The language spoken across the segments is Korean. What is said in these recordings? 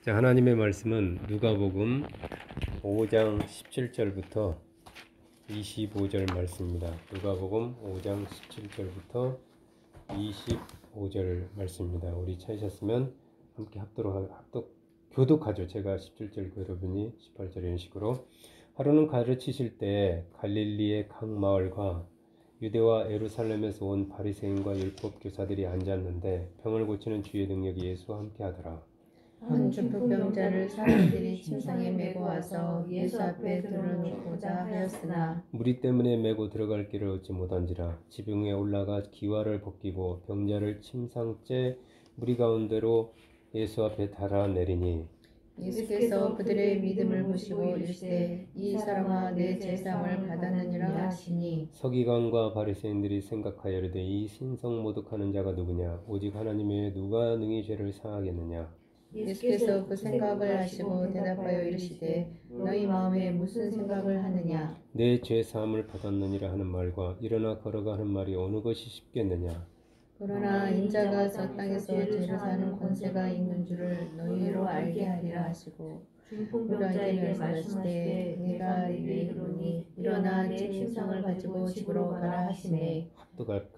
자, 하나님의 말씀은 누가복음 5장 17절부터 25절 말씀입니다. 누가복음 5장 17절부터 25절 말씀입니다. 우리 찾으셨으면 함께 교독하죠. 제가 17절 여러분이 18절 이런 식으로. 하루는 가르치실 때 갈릴리의 각 마을과 유대와 예루살렘에서 온 바리새인과 율법 교사들이 앉았는데 병을 고치는 주의 능력이 예수와 함께 하더라. 한 중풍병자를 사람들이 침상에 메고 와서 예수 앞에 들어놓고자 하였으나 무리 때문에 메고 들어갈 길을 얻지 못한지라. 지붕에 올라가 기와를 벗기고 병자를 침상째 무리 가운데로 예수 앞에 달아내리니 예수께서 그들의 믿음을 보시고 이르시되 이 사람아 내 제사함을 받았느니라 하시니 서기관과 바리새인들이 생각하여 이르되 이 신성 모독하는 자가 누구냐? 오직 하나님 외에 누가 능히 죄를 사하겠느냐? 예수께서 그 생각을 하시고 대답하여 이르시되 너희 마음에 무슨 생각을 하느냐? 내 죄 사함을 받았느니라 하는 말과 일어나 걸어가 하는 말이 어느 것이 쉽겠느냐? 그러나 인자가 저 땅에서 죄를 사는 권세가 있는 줄을 너희로 알게 하리라 하시고 중풍병자에게 말씀하시되 내가 네게 이르노니 일어나 내 침상을 가지고 집으로 가라 하시매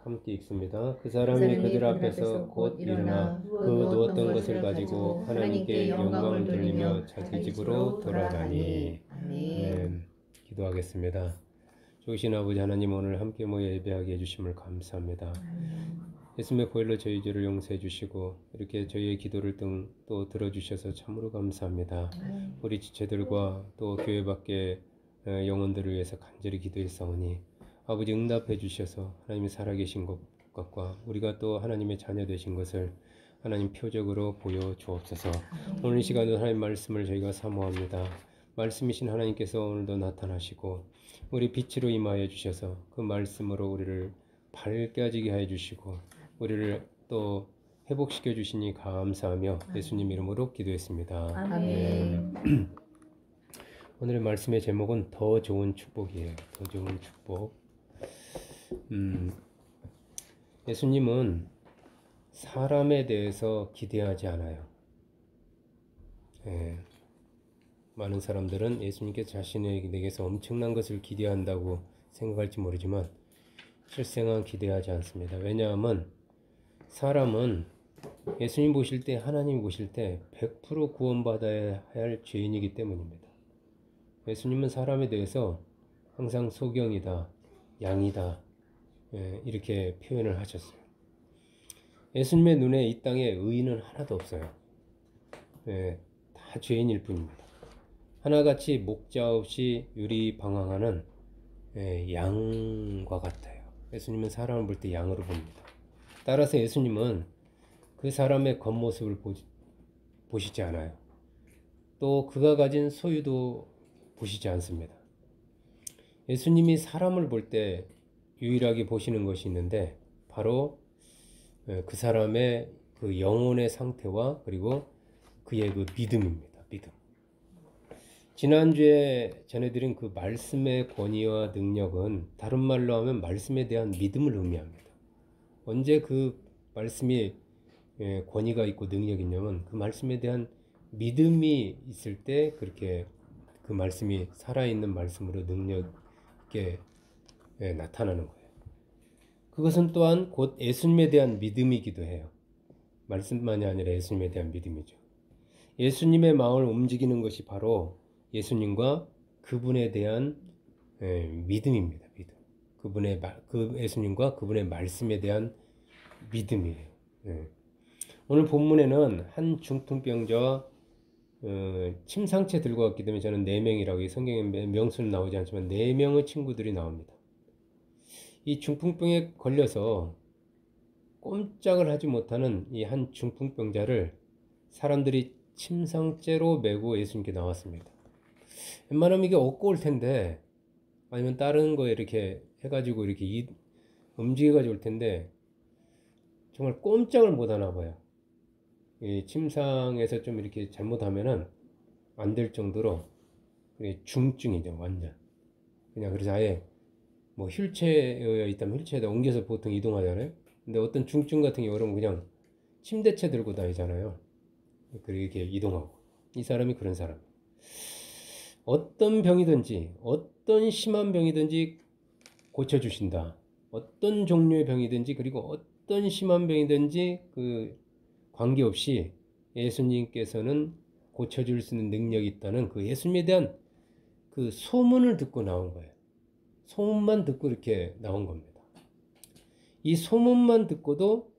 함께 읽습니다. 그 사람이 그들 앞에서 곧 일어나 그 누웠던 것을 가지고 하나님께 영광을 돌리며 자기 집으로 돌아가니. 아멘. 기도하겠습니다. 좋으신 아버지 하나님, 오늘 함께 모여 예배하게 해주심을 감사합니다. 예수님의 보혈로 저희 죄를 용서해 주시고 이렇게 저희의 기도를 또 들어주셔서 참으로 감사합니다. 우리 지체들과 또 교회 밖의 영혼들을 위해서 간절히 기도했사오니 아버지 응답해 주셔서 하나님이 살아계신 것과 우리가 또 하나님의 자녀 되신 것을 하나님 표적으로 보여주옵소서. 오늘 이 시간도 하나님 말씀을 저희가 사모합니다. 말씀이신 하나님께서 오늘도 나타나시고 우리 빛으로 임하여 주셔서 그 말씀으로 우리를 밝게 하여 주시고 우리를 또 회복시켜 주시니 감사하며 예수님 이름으로 기도했습니다. 아멘. 오늘의 말씀의 제목은 더 좋은 축복이에요. 더 좋은 축복. 예수님은 사람에 대해서 기대하지 않아요. 많은 사람들은 예수님께서 자신에게서 엄청난 것을 기대한다고 생각할지 모르지만 실생은 기대하지 않습니다. 왜냐하면 사람은 예수님 보실 때, 하나님 보실 때 100% 구원받아야 할 죄인이기 때문입니다. 예수님은 사람에 대해서 항상 소경이다, 양이다, 이렇게 표현을 하셨어요. 예수님의 눈에 이 땅에 의인은 하나도 없어요. 다 죄인일 뿐입니다. 하나같이 목자 없이 유리방황하는 양과 같아요. 예수님은 사람을 볼 때 양으로 봅니다. 따라서 예수님은 그 사람의 겉모습을 보시지 않아요. 또 그가 가진 소유도 보시지 않습니다. 예수님이 사람을 볼 때 유일하게 보시는 것이 있는데 바로 그 사람의 그 영혼의 상태와 그리고 그의 그 믿음입니다. 믿음. 지난주에 전해드린 그 말씀의 권위와 능력은 다른 말로 하면 말씀에 대한 믿음을 의미합니다. 언제 그 말씀이 권위가 있고 능력이 있냐면 그 말씀에 대한 믿음이 있을 때 그렇게 그 말씀이 살아있는 말씀으로 능력 있게 나타나는 거예요. 그것은 또한 곧 예수님에 대한 믿음이기도 해요. 말씀만이 아니라 예수님에 대한 믿음이죠. 예수님의 마음을 움직이는 것이 바로 예수님과 그분에 대한 믿음입니다. 믿음. 그 예수님과 그분의 말씀에 대한 믿음이에요. 오늘 본문에는 한 중풍병자와 침상채 들고 왔기 때문에 저는 4명이라고 성경에 명수는 나오지 않지만 4명의 친구들이 나옵니다. 이 중풍병에 걸려서 꼼짝을 하지 못하는 이 한 중풍병자를 사람들이 침상째로 메고 예수님께 나왔습니다. 웬만하면 이게 얻고 올 텐데 아니면 다른 거 이렇게 해가지고 이렇게 움직여가지고 올 텐데 정말 꼼짝을 못 하나 봐요. 이 침상에서 좀 이렇게 잘못하면은 안 될 정도로 중증이죠. 완전 그냥. 그래서 아예 뭐 휠체어에 있다면 휠체어에다 옮겨서 보통 이동하잖아요. 근데 어떤 중증 같은 경우는 그냥 침대채 들고 다니잖아요. 그리고 이렇게 이동하고 이 사람이 그런 사람. 어떤 병이든지 어떤 심한 병이든지 고쳐주신다. 어떤 종류의 병이든지 그리고 어떤 심한 병이든지 그 관계없이 예수님께서는 고쳐줄 수 있는 능력이 있다는 그 예수님에 대한 그 소문을 듣고 나온 거예요. 소문만 듣고 이렇게 나온 겁니다. 이 소문만 듣고도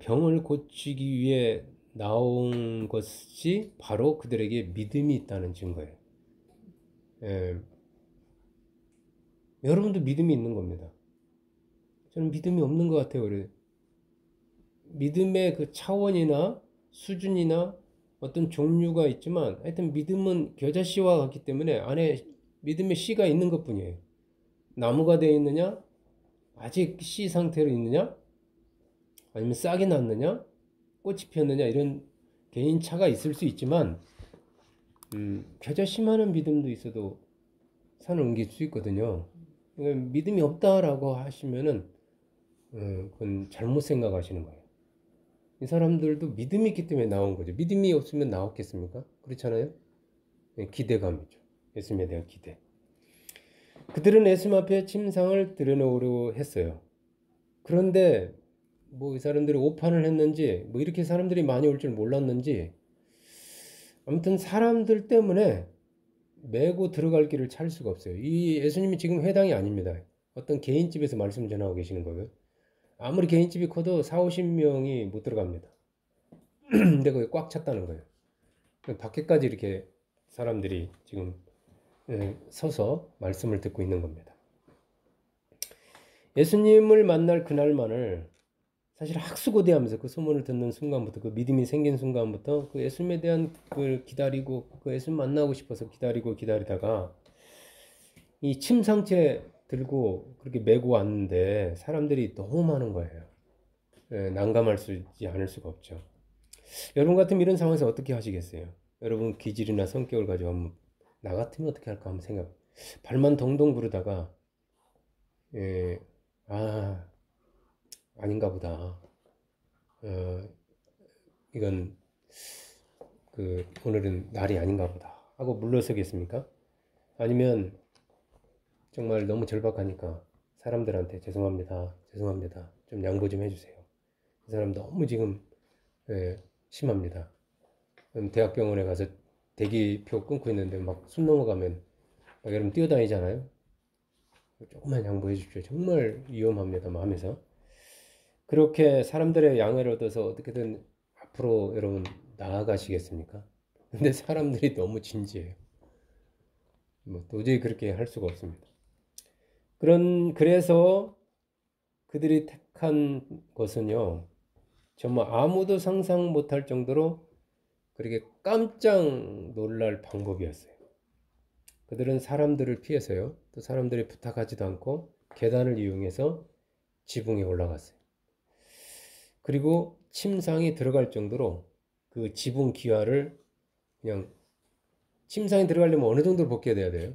병을 고치기 위해 나온 것이 바로 그들에게 믿음이 있다는 증거예요. 여러분도 믿음이 있는 겁니다. 저는 믿음이 없는 것 같아요. 그래. 믿음의 그 차원이나 수준이나 어떤 종류가 있지만 하여튼 믿음은 겨자씨와 같기 때문에 안에 믿음의 씨가 있는 것 뿐이에요. 나무가 되어 있느냐? 아직 씨 상태로 있느냐? 아니면 싹이 났느냐? 꽃이 피었느냐? 이런 개인차가 있을 수 있지만 겨자씨만한 믿음도 있어도 산을 옮길 수 있거든요. 그러니까 믿음이 없다라고 하시면은 그건 잘못 생각하시는 거예요. 이 사람들도 믿음이 있기 때문에 나온 거죠. 믿음이 없으면 나왔겠습니까? 그렇잖아요. 기대감이죠. 예수님에 대한 기대. 그들은 예수님 앞에 침상을 들여놓으려 했어요. 그런데 뭐 이 사람들이 오판을 했는지 뭐 이렇게 사람들이 많이 올 줄 몰랐는지 아무튼 사람들 때문에 메고 들어갈 길을 찾을 수가 없어요. 이 예수님이 지금 회당이 아닙니다. 어떤 개인집에서 말씀 전하고 계시는 거예요. 아무리 개인집이 커도 4, 50명이 못 들어갑니다. 근데 거기 꽉 찼다는 거예요. 밖에까지 이렇게 사람들이 지금 서서 말씀을 듣고 있는 겁니다. 예수님을 만날 그날만을 사실 학수고대하면서 그 소문을 듣는 순간부터 그 믿음이 생긴 순간부터 그 예수님에 대한 그 기다리고 그 예수님 만나고 싶어서 기다리다가 이 침상째 들고 그렇게 메고 왔는데 사람들이 너무 많은 거예요. 난감할 수 있지 않을 수가 없죠. 여러분 같으면 이런 상황에서 어떻게 하시겠어요? 여러분 기질이나 성격을 가지고 한번 나 같으면 어떻게 할까 한번 생각. 발만 동동 구르다가 아닌가 보다. 이건 오늘은 날이 아닌가 보다 하고 물러서겠습니까? 아니면 정말 너무 절박하니까 사람들한테 죄송합니다 좀 양보 좀 해주세요. 이 사람 너무 지금 심합니다. 대학병원에 가서 대기표 끊고 있는데 막 숨 넘어가면 막 여러분 뛰어다니잖아요. 조금만 양보해 주십시오. 정말 위험합니다. 하면서 그렇게 사람들의 양해를 얻어서 어떻게든 앞으로 여러분 나아가시겠습니까? 근데 사람들이 너무 진지해요. 뭐 도저히 그렇게 할 수가 없습니다. 그래서 그들이 택한 것은요, 정말 아무도 상상 못할 정도로 그렇게 깜짝 놀랄 방법이었어요. 그들은 사람들을 피해서요, 또 사람들이 부탁하지도 않고 계단을 이용해서 지붕에 올라갔어요. 그리고 침상에 들어갈 정도로 그 지붕 기와를 그냥 침상에 들어가려면 어느 정도로 벗겨야 돼요?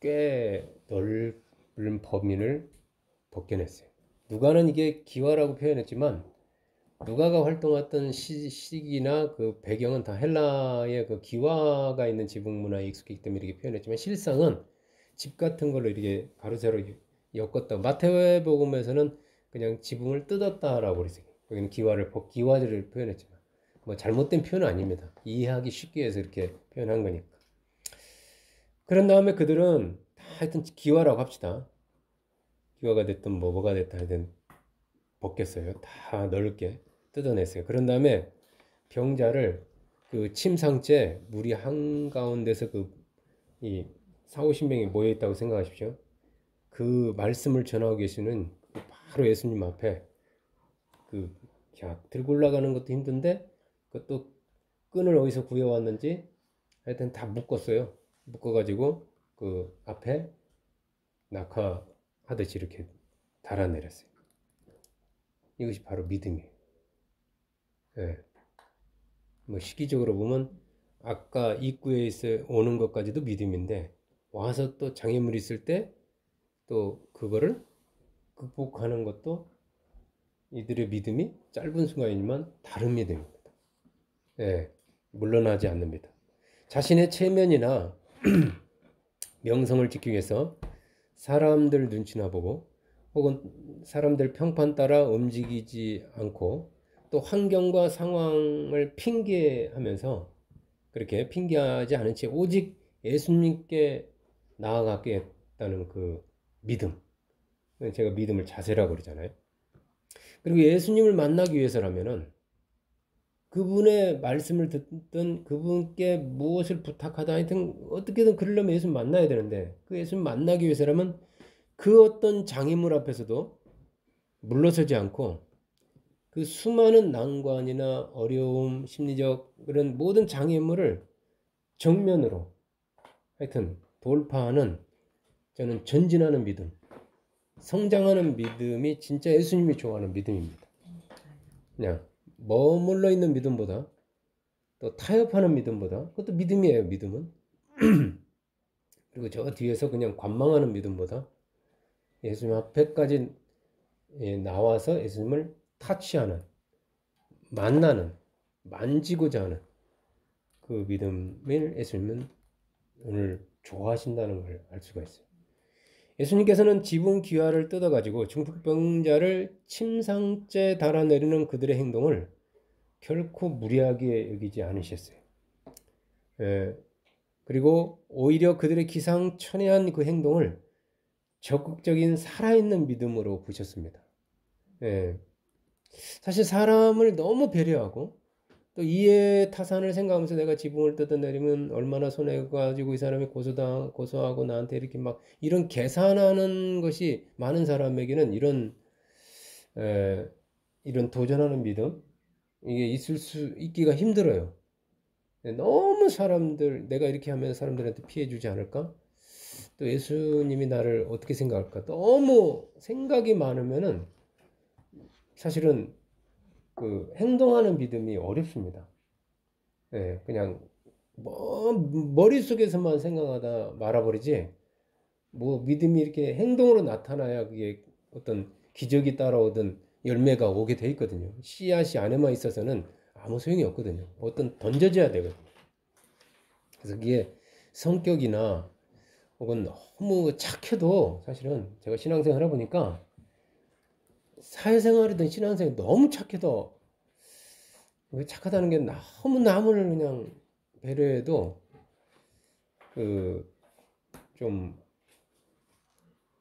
꽤 넓은 범위를 벗겨냈어요. 누가는 이게 기와라고 표현했지만 누가가 활동했던 시기나 그 배경은 다 헬라의 그 기와가 있는 지붕 문화에 익숙했기 때문에 이렇게 표현했지만 실상은 집 같은 걸로 이렇게 가로세로 엮었다. 마태복음에서는 그냥 지붕을 뜯었다라고 그랬어요. 여기는 기와를 표현했지만 뭐 잘못된 표현은 아닙니다. 이해하기 쉽게 해서 이렇게 표현한 거니까. 그런 다음에 그들은 다 하여튼 기와라고 합시다. 기와가 됐든 뭐가 됐든 하여튼 벗겼어요. 다 넓게 뜯어냈어요. 그런 다음에 병자를 그 침상째 물이 한가운데서 이 4, 50명이 모여 있다고 생각하십시오. 그 말씀을 전하고 계시는 바로 예수님 앞에 들고 올라가는 것도 힘든데 그것도 끈을 어디서 구해왔는지 하여튼 다 묶었어요. 묶어가지고 그 앞에 낙하하듯이 이렇게 달아내렸어요. 이것이 바로 믿음이에요. 뭐 시기적으로 보면 아까 입구에 오는 것까지도 믿음인데 와서 또 장애물이 있을 때 또 그거를 극복하는 것도 이들의 믿음이 짧은 순간이지만 다른 믿음입니다. 예, 물러나지 않습니다. 자신의 체면이나 명성을 지키기 위해서 사람들 눈치나 보고 혹은 사람들 평판 따라 움직이지 않고 또 환경과 상황을 핑계하면서 그렇게 핑계하지 않은 채 오직 예수님께 나아가겠다는 그 믿음. 제가 믿음을 자세라고 그러잖아요. 그리고 예수님을 만나기 위해서라면은 그분의 말씀을 듣든 그분께 무엇을 부탁하다 하여튼 어떻게든 그러려면 예수님 만나야 되는데 그 예수님 만나기 위해서라면 그 어떤 장애물 앞에서도 물러서지 않고 그 수많은 난관이나 어려움, 심리적 그런 모든 장애물을 정면으로 하여튼 돌파하는 저는 전진하는 믿음, 성장하는 믿음이 진짜 예수님이 좋아하는 믿음입니다. 그냥 머물러 있는 믿음보다 또 타협하는 믿음보다 그것도 믿음이에요. 믿음은. 그리고 저 뒤에서 그냥 관망하는 믿음보다 예수님 앞에까지 나와서 예수님을 타치하는 만나는 만지고자 하는 그 믿음을 예수님은 오늘 좋아하신다는 걸 알 수가 있어요. 예수님께서는 지붕 귀화를 뜯어가지고 중풍병자를 침상째 달아내리는 그들의 행동을 결코 무리하게 여기지 않으셨어요. 그리고 오히려 그들의 기상천외한 그 행동을 적극적인 살아있는 믿음으로 보셨습니다. 사실 사람을 너무 배려하고 또 이해 타산을 생각하면서 내가 지붕을 뜯어내리면 얼마나 손해가 가지고 이 사람이 고소하고 나한테 이렇게 막 이런 계산하는 것이 많은 사람에게는 이런 도전하는 믿음 이게 있기가 힘들어요. 너무 내가 이렇게 하면 사람들한테 피해 주지 않을까? 또 예수님이 나를 어떻게 생각할까? 너무 생각이 많으면은 사실은 그 행동하는 믿음이 어렵습니다. 그냥 머릿속에서만 생각하다 말아버리지 뭐 믿음이 이렇게 행동으로 나타나야 그게 어떤 기적이 따라오든 열매가 오게 돼 있거든요. 씨앗이 안에만 있어서는 아무 소용이 없거든요. 어떤 던져져야 되거든요. 그래서 그게 성격이나 혹은 너무 착해도 사실은 제가 신앙생활 해보니까 사회생활이든 신앙생활 너무 착해도 착하다는 게 너무 남을 그냥 배려해도 그 좀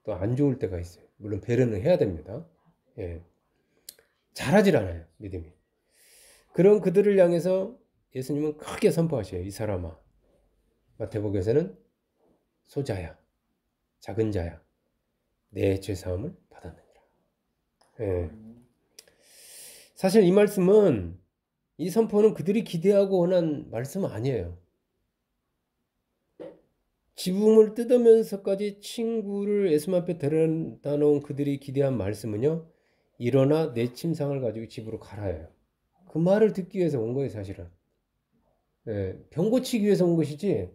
또 안 좋을 때가 있어요. 물론 배려는 해야 됩니다. 잘하질 않아요, 믿음이. 그런 그들을 향해서 예수님은 크게 선포하셔요. 이 사람아, 마태복음에서는 소자야, 작은 자야, 내 죄사함을 받았느니라. 사실 이 말씀은 이 선포는 그들이 기대하고 원한 말씀은 아니에요. 지붕을 뜯으면서까지 친구를 예수님 앞에 데려다 놓은 그들이 기대한 말씀은요. 일어나 내 침상을 가지고 집으로 가라예요. 그 말을 듣기 위해서 온 거예요, 사실은. 병 고치기 위해서 온 것이지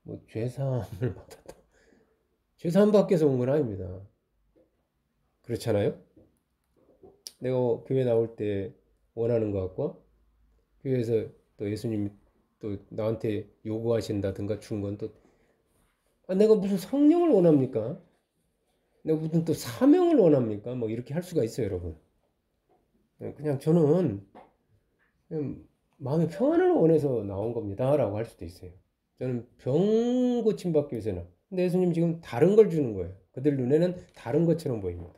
뭐 죄사함을 받았다. 죄사함 받기 위해서 온 건 아닙니다. 그렇잖아요? 내가 교회 나올 때 원하는 것 같고 교회에서 또 예수님이 또 나한테 요구하신다든가 준 건 또 내가 무슨 성령을 원합니까? 내가 무슨 또 사명을 원합니까? 뭐 이렇게 할 수가 있어요, 여러분. 그냥 저는 그냥 마음의 평안을 원해서 나온 겁니다 라고 할 수도 있어요. 저는 병 고침 받기 위해서는. 근데 예수님 지금 다른 걸 주는 거예요. 그들 눈에는 다른 것처럼 보입니다.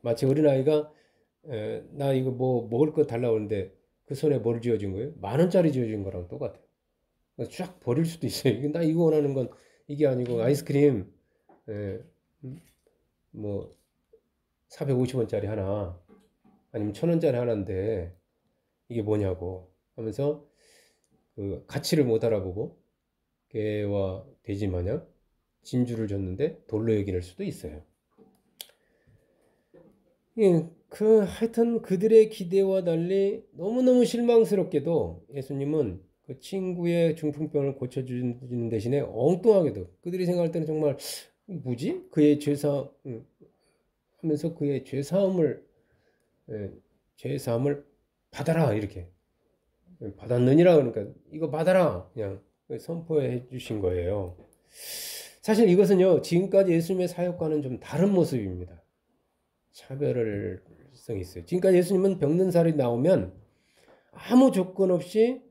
마치 어린아이가 나 이거 뭐 먹을 거 달라고 하는데 그 손에 뭘 쥐어준 거예요? 10,000원짜리 쥐어준 거랑 똑같아요. 쫙 버릴 수도 있어요. 나 이거 원하는 건 이게 아니고 아이스크림 뭐 450원짜리 하나 아니면 1,000원짜리 하나인데 이게 뭐냐고 하면서 그 가치를 못 알아보고 개와 돼지 마냥 진주를 줬는데 돌로 여길 수도 있어요. 하여튼 그들의 기대와 달리 너무너무 실망스럽게도 예수님은 그 친구의 중풍병을 고쳐주는 대신에 엉뚱하게도 그들이 생각할 때는 정말 뭐지? 그의 하면서 그의 죄사함을 받아라 이렇게 받았느니라 그러니까 이거 받아라 그냥 선포해 주신 거예요. 사실 이것은요 지금까지 예수님의 사역과는 좀 다른 모습입니다. 차별성이 있어요. 지금까지 예수님은 병든 사람이 나오면 아무 조건 없이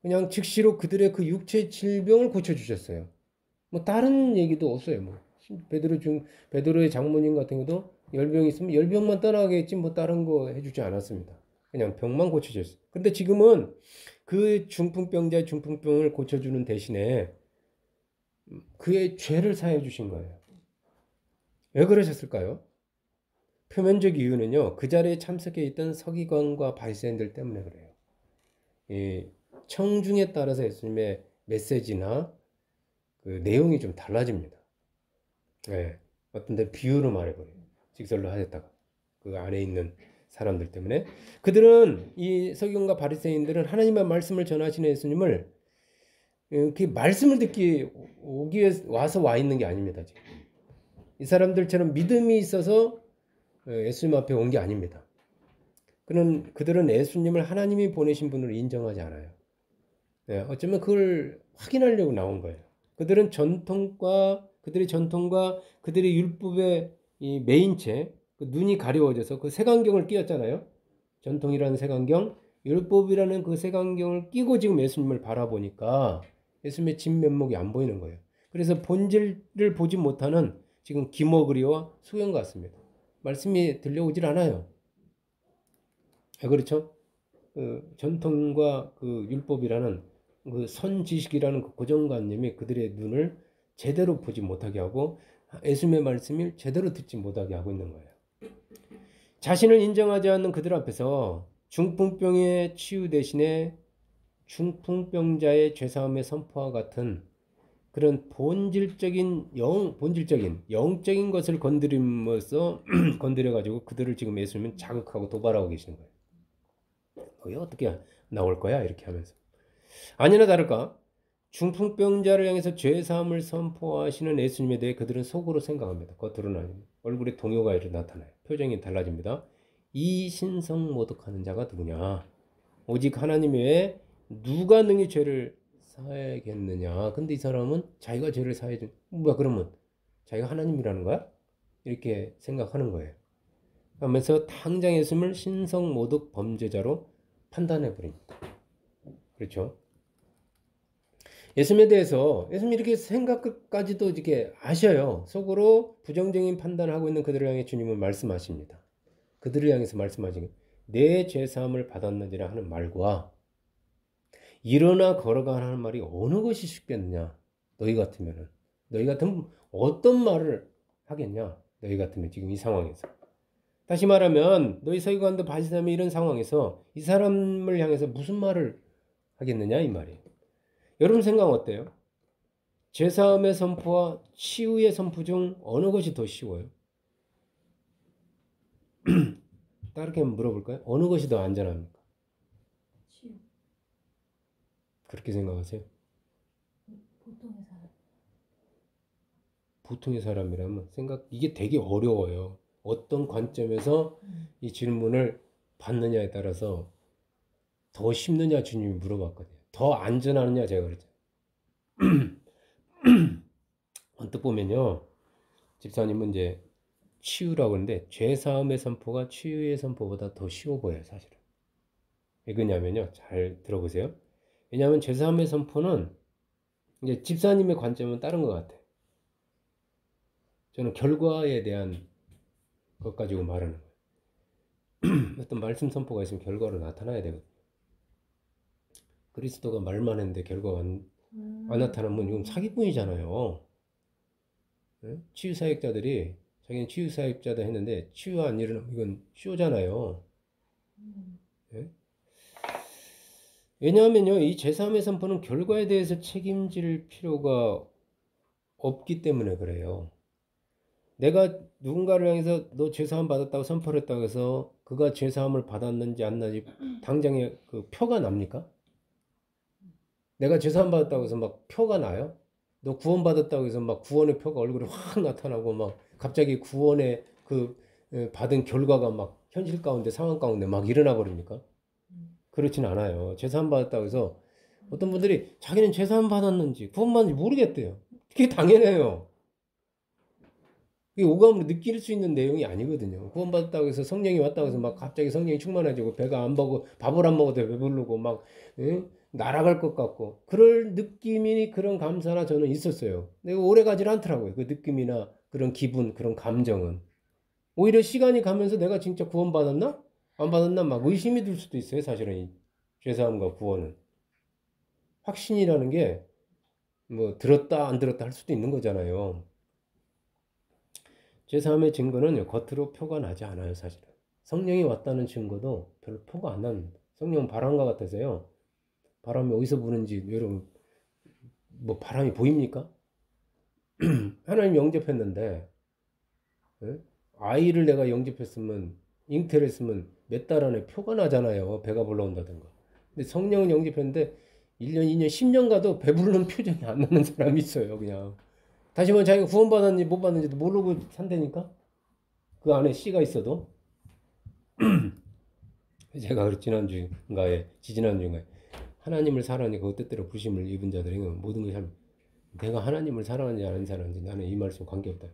그냥 즉시로 그들의 그 육체 질병을 고쳐주셨어요. 뭐 다른 얘기도 없어요. 뭐 베드로의 장모님 같은 경우도 열병이 있으면 열병만 떠나겠지 뭐 다른 거 해주지 않았습니다. 그냥 병만 고쳐줬어요. 근데 지금은 그 중풍병자의 중풍병을 고쳐주는 대신에 그의 죄를 사해 주신 거예요. 왜 그러셨을까요? 표면적 이유는요. 그 자리에 참석해 있던 서기관과 바리새인들 때문에 그래요. 이 청중에 따라서 예수님의 메시지나 그 내용이 좀 달라집니다. 네. 어떤 데 비유로 말해버려요. 직설로 하셨다가 그 안에 있는 사람들 때문에 그들은 이 서기관과 바리새인들은 하나님의 말씀을 전하시는 예수님을 그 말씀을 듣기 오기 위해 와서 와 있는 게 아닙니다. 지금. 이 사람들처럼 믿음이 있어서 예수님 앞에 온 게 아닙니다. 그들은 예수님을 하나님이 보내신 분으로 인정하지 않아요. 네, 어쩌면 그걸 확인하려고 나온 거예요. 그들의 전통과 그들의 율법의 이 메인체, 그 눈이 가려워져서 그 색안경을 끼웠잖아요. 전통이라는 색안경, 율법이라는 그 색안경을 끼고 지금 예수님을 바라보니까 예수님의 진면목이 안 보이는 거예요. 그래서 본질을 보지 못하는 지금 기머그리와 수영 같습니다. 말씀이 들려오질 않아요. 그렇죠? 그 전통과 그 율법이라는 그 선지식이라는 그 고정관념이 그들의 눈을 제대로 보지 못하게 하고 예수님의 말씀을 제대로 듣지 못하게 하고 있는 거예요. 자신을 인정하지 않는 그들 앞에서 중풍병의 치유 대신에 중풍병자의 죄사함의 선포와 같은 그런 본질적인 영적인 것을 건드림으로써 건드려가지고 그들을 지금 예수님은 자극하고 도발하고 계시는 거예요. 왜 어떻게 나올 거야? 이렇게 하면서. 아니나 다를까 중풍병자를 향해서 죄사함을 선포하시는 예수님에 대해 그들은 속으로 생각합니다. 겉으로는 아닙니다. 얼굴에 동요가 나타나요. 표정이 달라집니다. 이 신성모독하는 자가 누구냐? 오직 하나님 외에 누가 능히 죄를 사하겠느냐? 근데 이 사람은 자기가 죄를 사해야 돼. 뭐야 그러면 자기가 하나님이라는 거야? 이렇게 생각하는 거예요. 하면서 당장 예수님을 신성모독 범죄자로 판단해 버립니다. 그렇죠? 예수님에 대해서 예수님이 이렇게 생각까지도 이렇게 아셔요. 속으로 부정적인 판단을 하고 있는 그들을 향해 주님은 말씀하십니다. 그들을 향해서 말씀하시는 내 죄사함을 받았느니라 하는 말과 일어나 걸어가 하는 말이 어느 것이 쉽겠느냐? 너희 같으면 어떤 말을 하겠냐? 너희 같으면 지금 이 상황에서. 다시 말하면 너희 서기관도 바리새인이 이런 상황에서 이 사람을 향해서 무슨 말을 하겠느냐 이 말이에요. 여러분 생각 어때요? 죄사함의 선포와 치유의 선포 중 어느 것이 더 쉬워요? 다르게 물어볼까요? 어느 것이 더 안전합니까? 치유. 그렇게 생각하세요? 보통의 사람. 보통의 사람이라면 이게 되게 어려워요. 어떤 관점에서 이 질문을 받느냐에 따라서 더 쉽느냐 주님이 물어봤거든요. 더 안전하느냐 제가 그랬죠. 언뜻 보면요. 집사님은 이제 치유라고 하는데 죄사함의 선포가 치유의 선포보다 더 쉬워 보여요. 사실은. 왜 그러냐면요. 잘 들어보세요. 왜냐하면 죄사함의 선포는 이제 집사님의 관점은 다른 것 같아요. 저는 결과에 대한 것 가지고 말하는 거예요. 어떤 말씀 선포가 있으면 결과로 나타나야 되거든요. 그리스도가 말만 했는데 결과가 안 나타나면 이건 사기꾼이잖아요. 네? 치유사역자들이 자기는 치유사역자다 했는데 치유 안 일어나면 이건 쇼잖아요. 네? 왜냐하면요, 이 제3의 선포는 결과에 대해서 책임질 필요가 없기 때문에 그래요. 내가 누군가를 향해서 너 죄사함 받았다고 선포를 했다고 해서 그가 죄사함을 받았는지 안 나지 당장에 그 표가 납니까? 내가 죄사함 받았다고 해서 막 표가 나요? 너 구원 받았다고 해서 막 구원의 표가 얼굴에 확 나타나고 막 갑자기 구원의 그 받은 결과가 막 현실 가운데 상황 가운데 막 일어나 버립니까? 그렇진 않아요. 제사함 받았다고 해서 어떤 분들이 자기는 제사함 받았는지 구원받는지 모르겠대요. 그게 당연해요. 이게 오감으로 느낄 수 있는 내용이 아니거든요. 구원받았다고 해서 성령이 왔다고 해서 막 갑자기 성령이 충만해지고 배가 안 먹고 밥을 안 먹어도 배부르고 막 날아갈 것 같고 그럴 느낌이 그런 감사나 저는 있었어요. 근데 오래 가질 않더라고요. 그 느낌이나 그런 기분, 그런 감정은. 오히려 시간이 가면서 내가 진짜 구원받았나? 안 받았나? 막 의심이 들 수도 있어요. 사실은 이 죄사함과 구원은. 확신이라는 게 뭐 들었다 안 들었다 할 수도 있는 거잖아요. 죄사함의 증거는 겉으로 표가 나지 않아요. 사실은. 성령이 왔다는 증거도 별로 표가 안 납니다. 성령은 바람과 같아서요. 바람이 어디서 부는지 여러분 뭐 바람이 보입니까? 하나님 영접했는데 예? 아이를 내가 영접했으면 잉태를 했으면 몇 달 안에 표가 나잖아요. 배가 불러온다든가. 근데 성령은 영접했는데 1년, 2년, 10년 가도 배부르는 표정이 안 나는 사람이 있어요. 그냥. 다시 말해 자기가 구원받았는지 못 받는지도 모르고 산다니까? 그 안에 씨가 있어도. 제가 지난주인가에, 지지난주인가에 하나님을 사랑하니 그 뜻대로 부심을 입은 자들에게는 모든 것이 내가 하나님을 사랑하는지 안 사랑하는지 나는 이 말씀 관계없다.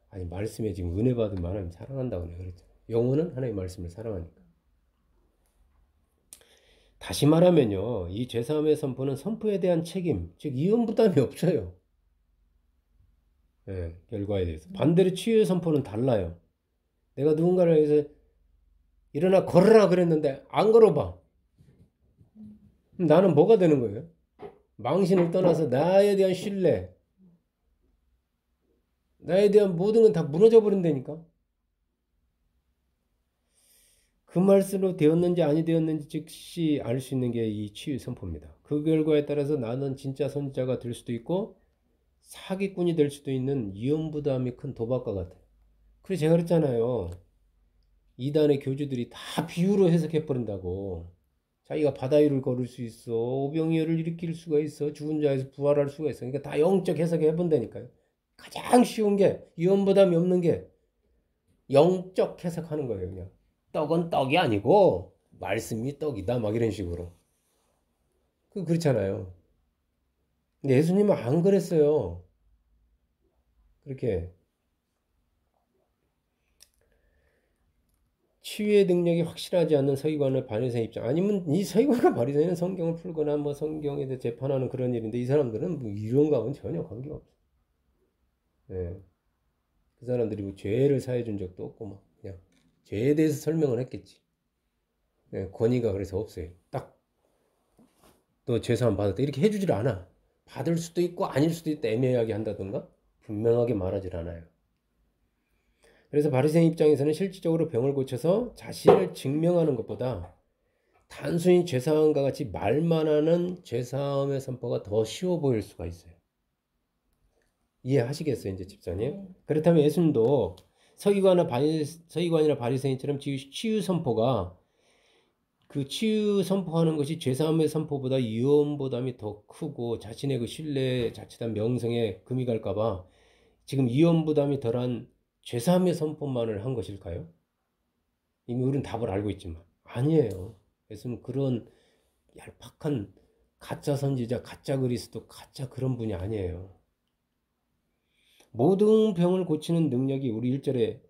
아니 말씀에 지금 은혜 받으면 하나님 사랑한다고 내가 그랬잖아. 영혼은 하나님 말씀을 사랑하니까. 다시 말하면요. 이 제사함의 선포는 선포에 대한 책임, 즉 이혼 부담이 없어요. 예, 결과에 대해서. 반대로 치유의 선포는 달라요. 내가 누군가를 위해서 일어나 걸으라 그랬는데 안 걸어봐. 그럼 나는 뭐가 되는 거예요? 망신을 떠나서 나에 대한 신뢰, 나에 대한 모든 건 다 무너져 버린다니까. 그 말씀으로 되었는지 아니 되었는지 즉시 알 수 있는 게 이 치유 선포입니다. 그 결과에 따라서 나는 진짜 선자가 될 수도 있고 사기꾼이 될 수도 있는 위험 부담이 큰 도박과 같아요. 그래서 제가 그랬잖아요. 이단의 교주들이 다 비유로 해석해 버린다고. 자기가 바다 위를 걸을 수 있어. 오병이어를 일으킬 수가 있어. 죽은 자에서 부활할 수가 있어. 그러니까 다 영적 해석해 본다니까요. 가장 쉬운 게 위험 부담이 없는 게 영적 해석하는 거예요. 그냥 떡은 떡이 아니고 말씀이 떡이다. 막 이런 식으로. 그렇잖아요. 근데 예수님은 안 그랬어요. 그렇게 치유의 능력이 확실하지 않는 서기관의 바리새인 입장 아니면 이 서기관과 바리새인은 성경을 풀거나 뭐 성경에 대해 재판하는 그런 일인데 이 사람들은 뭐 이런 거하고는 전혀 관계가 없어요. 예. 그 사람들이 뭐 죄를 사해 준 적도 없고 뭐 그냥 죄에 대해서 설명을 했겠지. 예. 권위가 그래서 없어요. 딱 너 죄사함 받았다 이렇게 해주질 않아. 받을 수도 있고 아닐 수도 있다 애매하게 한다던가 분명하게 말하질 않아요. 그래서 바리새인 입장에서는 실질적으로 병을 고쳐서 자신을 증명하는 것보다 단순히 죄사함과 같이 말만 하는 죄사함의 선포가 더 쉬워 보일 수가 있어요. 이해하시겠어요, 이제 집사님? 그렇다면 예수님도 서기관이나 바리새인처럼 치유 선포가 그 치유 선포하는 것이 죄사함의 선포보다 위험 부담이 더 크고 자신의 그 신뢰, 자칫한 명성에 금이 갈까봐 지금 위험 부담이 덜한 죄사함의 선포만을 한 것일까요? 이미 우리는 답을 알고 있지만 아니에요. 예수는 그런 얄팍한 가짜 선지자, 가짜 그리스도, 가짜 그런 분이 아니에요. 모든 병을 고치는 능력이 우리 1절에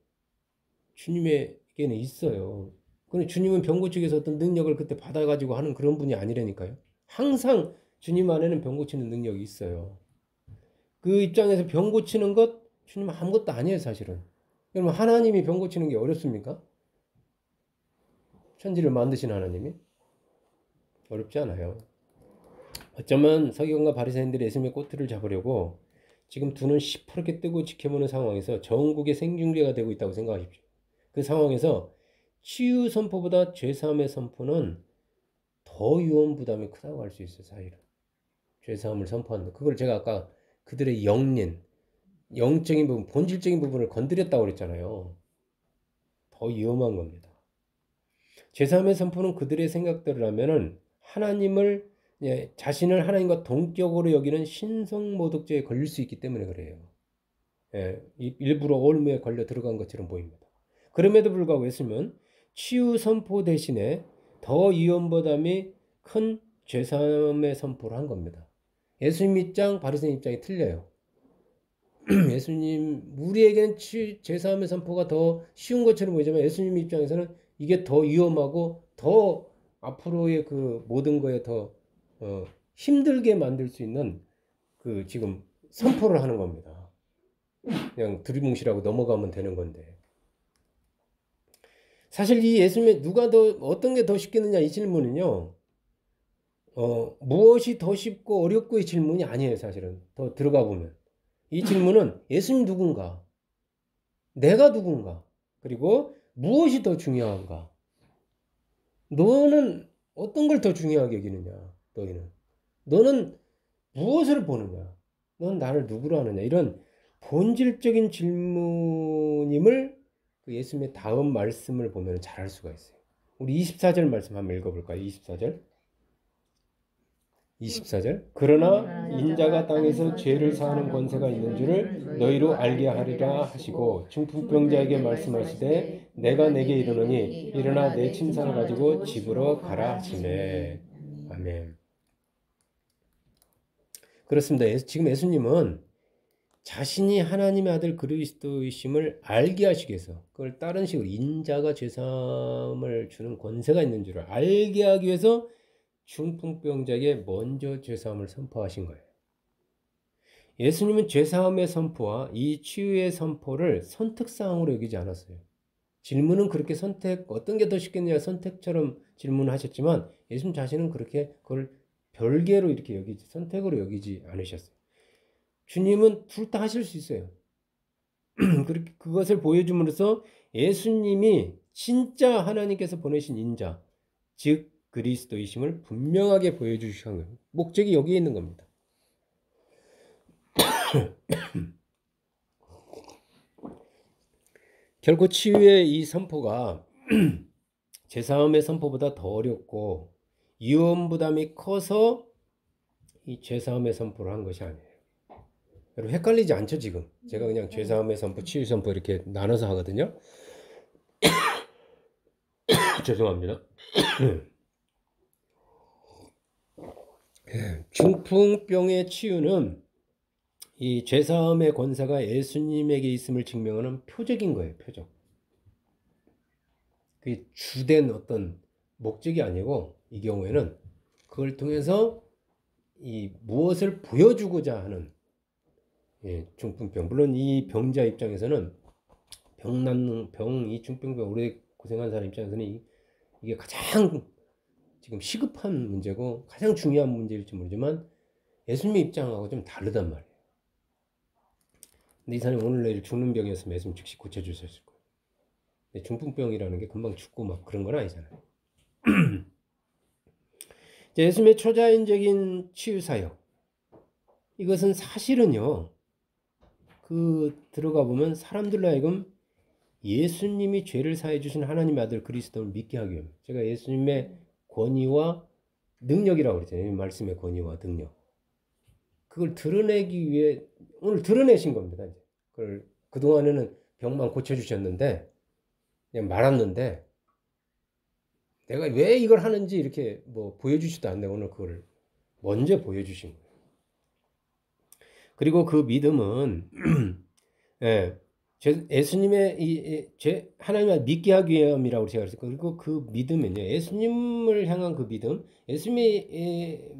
주님에게는 있어요. 근데 주님은 병 고치기 위해서 어떤 능력을 그때 받아가지고 하는 그런 분이 아니라니까요. 항상 주님 안에는 병 고치는 능력이 있어요. 그 입장에서 병 고치는 것 주님 아무것도 아니에요, 사실은. 그러면 하나님이 병 고치는 게 어렵습니까? 천지를 만드신 하나님이? 어렵지 않아요. 어쩌면 서기관과 바리새인들이 예수님의 꼬투리를 잡으려고 지금 두 눈 시퍼렇게 뜨고 지켜보는 상황에서 전국의 생중계가 되고 있다고 생각하십시오. 그 상황에서 치유 선포보다 죄사함의 선포는 더 위험 부담이 크다고 할 수 있어요. 사실은. 죄사함을 선포한다. 그걸 제가 아까 그들의 영적인 부분, 본질적인 부분을 건드렸다고 그랬잖아요. 더 위험한 겁니다. 죄사함의 선포는 그들의 생각대로 하면은 하나님을 자신을 하나님과 동격으로 여기는 신성모독죄에 걸릴 수 있기 때문에 그래요. 일부러 올무에 걸려 들어간 것처럼 보입니다. 그럼에도 불구하고 했으면 치유 선포 대신에 더 위험보담이 큰 죄사함의 선포를 한 겁니다. 예수님 입장, 바리새인 입장이 틀려요. 예수님, 우리에게는 죄사함의 선포가 더 쉬운 것처럼 보이지만 예수님 입장에서는 이게 더 위험하고 더 앞으로의 그 모든 거에 더 힘들게 만들 수 있는 그 지금 선포를 하는 겁니다. 그냥 두리뭉실하고 넘어가면 되는 건데. 사실 이 예수님의 누가 더 어떤 게 더 쉽겠느냐 이 질문은요. 무엇이 더 쉽고 어렵고의 질문이 아니에요. 사실은 더 들어가 보면 이 질문은 예수님 누군가, 내가 누군가, 그리고 무엇이 더 중요한가. 너는 어떤 걸 더 중요하게 여기느냐. 너는 무엇을 보느냐. 넌 나를 누구로 하느냐. 이런 본질적인 질문임을 그 예수님의 다음 말씀을 보면 잘 알 수가 있어요. 우리 24절 말씀 한번 읽어볼까요? 24절. 그러나 인자가 땅에서 죄를 사하는 권세가 있는 줄을 너희로 알게 하리라 하시고 중풍병자에게 말씀하시되 내가 내게 이르노니 일어나 내 침상을 가지고 집으로 가라 하시매. 아멘. 그렇습니다. 지금 예수님은 자신이 하나님의 아들 그리스도이심을 알게 하시기 위해서 그걸 다른 식으로 인자가 죄사함을 주는 권세가 있는 줄을 알게 하기 위해서 중풍병자에게 먼저 죄사함을 선포하신 거예요. 예수님은 죄사함의 선포와 이 치유의 선포를 선택사항으로 여기지 않았어요. 질문은 그렇게 어떤 게 더 쉽겠느냐 선택처럼 질문하셨지만 예수님 자신은 그렇게 그걸 별개로 이렇게 선택으로 여기지 않으셨어요. 주님은 둘 다 하실 수 있어요. 그것을 보여줌으로써 예수님이 진짜 하나님께서 보내신 인자, 즉 그리스도이심을 분명하게 보여주시는 거예요. 목적이 여기에 있는 겁니다. 결코 치유의 이 선포가 죄사함의 선포보다 더 어렵고 위험 부담이 커서 이 죄사함의 선포를 한 것이 아니에요. 여러분 헷갈리지 않죠 지금? 제가 그냥 죄사함의 선포, 치유 선포 이렇게 나눠서 하거든요. 죄송합니다. 중풍병의 치유는 이 죄사함의 권세가 예수님에게 있음을 증명하는 표적인 거예요. 표적. 그게 주된 어떤 목적이 아니고 이 경우에는 그걸 통해서 이 무엇을 보여주고자 하는 중풍병. 물론 이 병자 입장에서는 이 중풍병 오래 고생한 사람 입장에서는 이게 가장 지금 시급한 문제고 가장 중요한 문제일지 모르지만 예수님의 입장하고 좀 다르단 말이에요. 근데 이 사람이 오늘 내일 죽는 병이었으면 예수님 즉시 고쳐주셨을 거예요. 근데 중풍병이라는 게 금방 죽고 막 그런 건 아니잖아요. 예수님의 초자연적인 치유 사역. 이것은 사실은요. 들어가 보면 사람들로 하여금 예수님이 죄를 사해 주신 하나님의 아들 그리스도를 믿게 하기 위함. 제가 예수님의 권위와 능력이라고 그랬잖아요. 말씀의 권위와 능력. 그걸 드러내기 위해 오늘 드러내신 겁니다. 그걸 그동안에는 병만 고쳐주셨는데 그냥 말았는데 내가 왜 이걸 하는지 이렇게 뭐 보여주지도 않는데 오늘 그걸 먼저 보여주신 거예요. 그리고 그 믿음은 예수님의 하나님을 믿게 하기 위함이라고 제가 그랬어요. 그리고 그 믿음은요, 예수님을 향한 그 믿음, 예수님의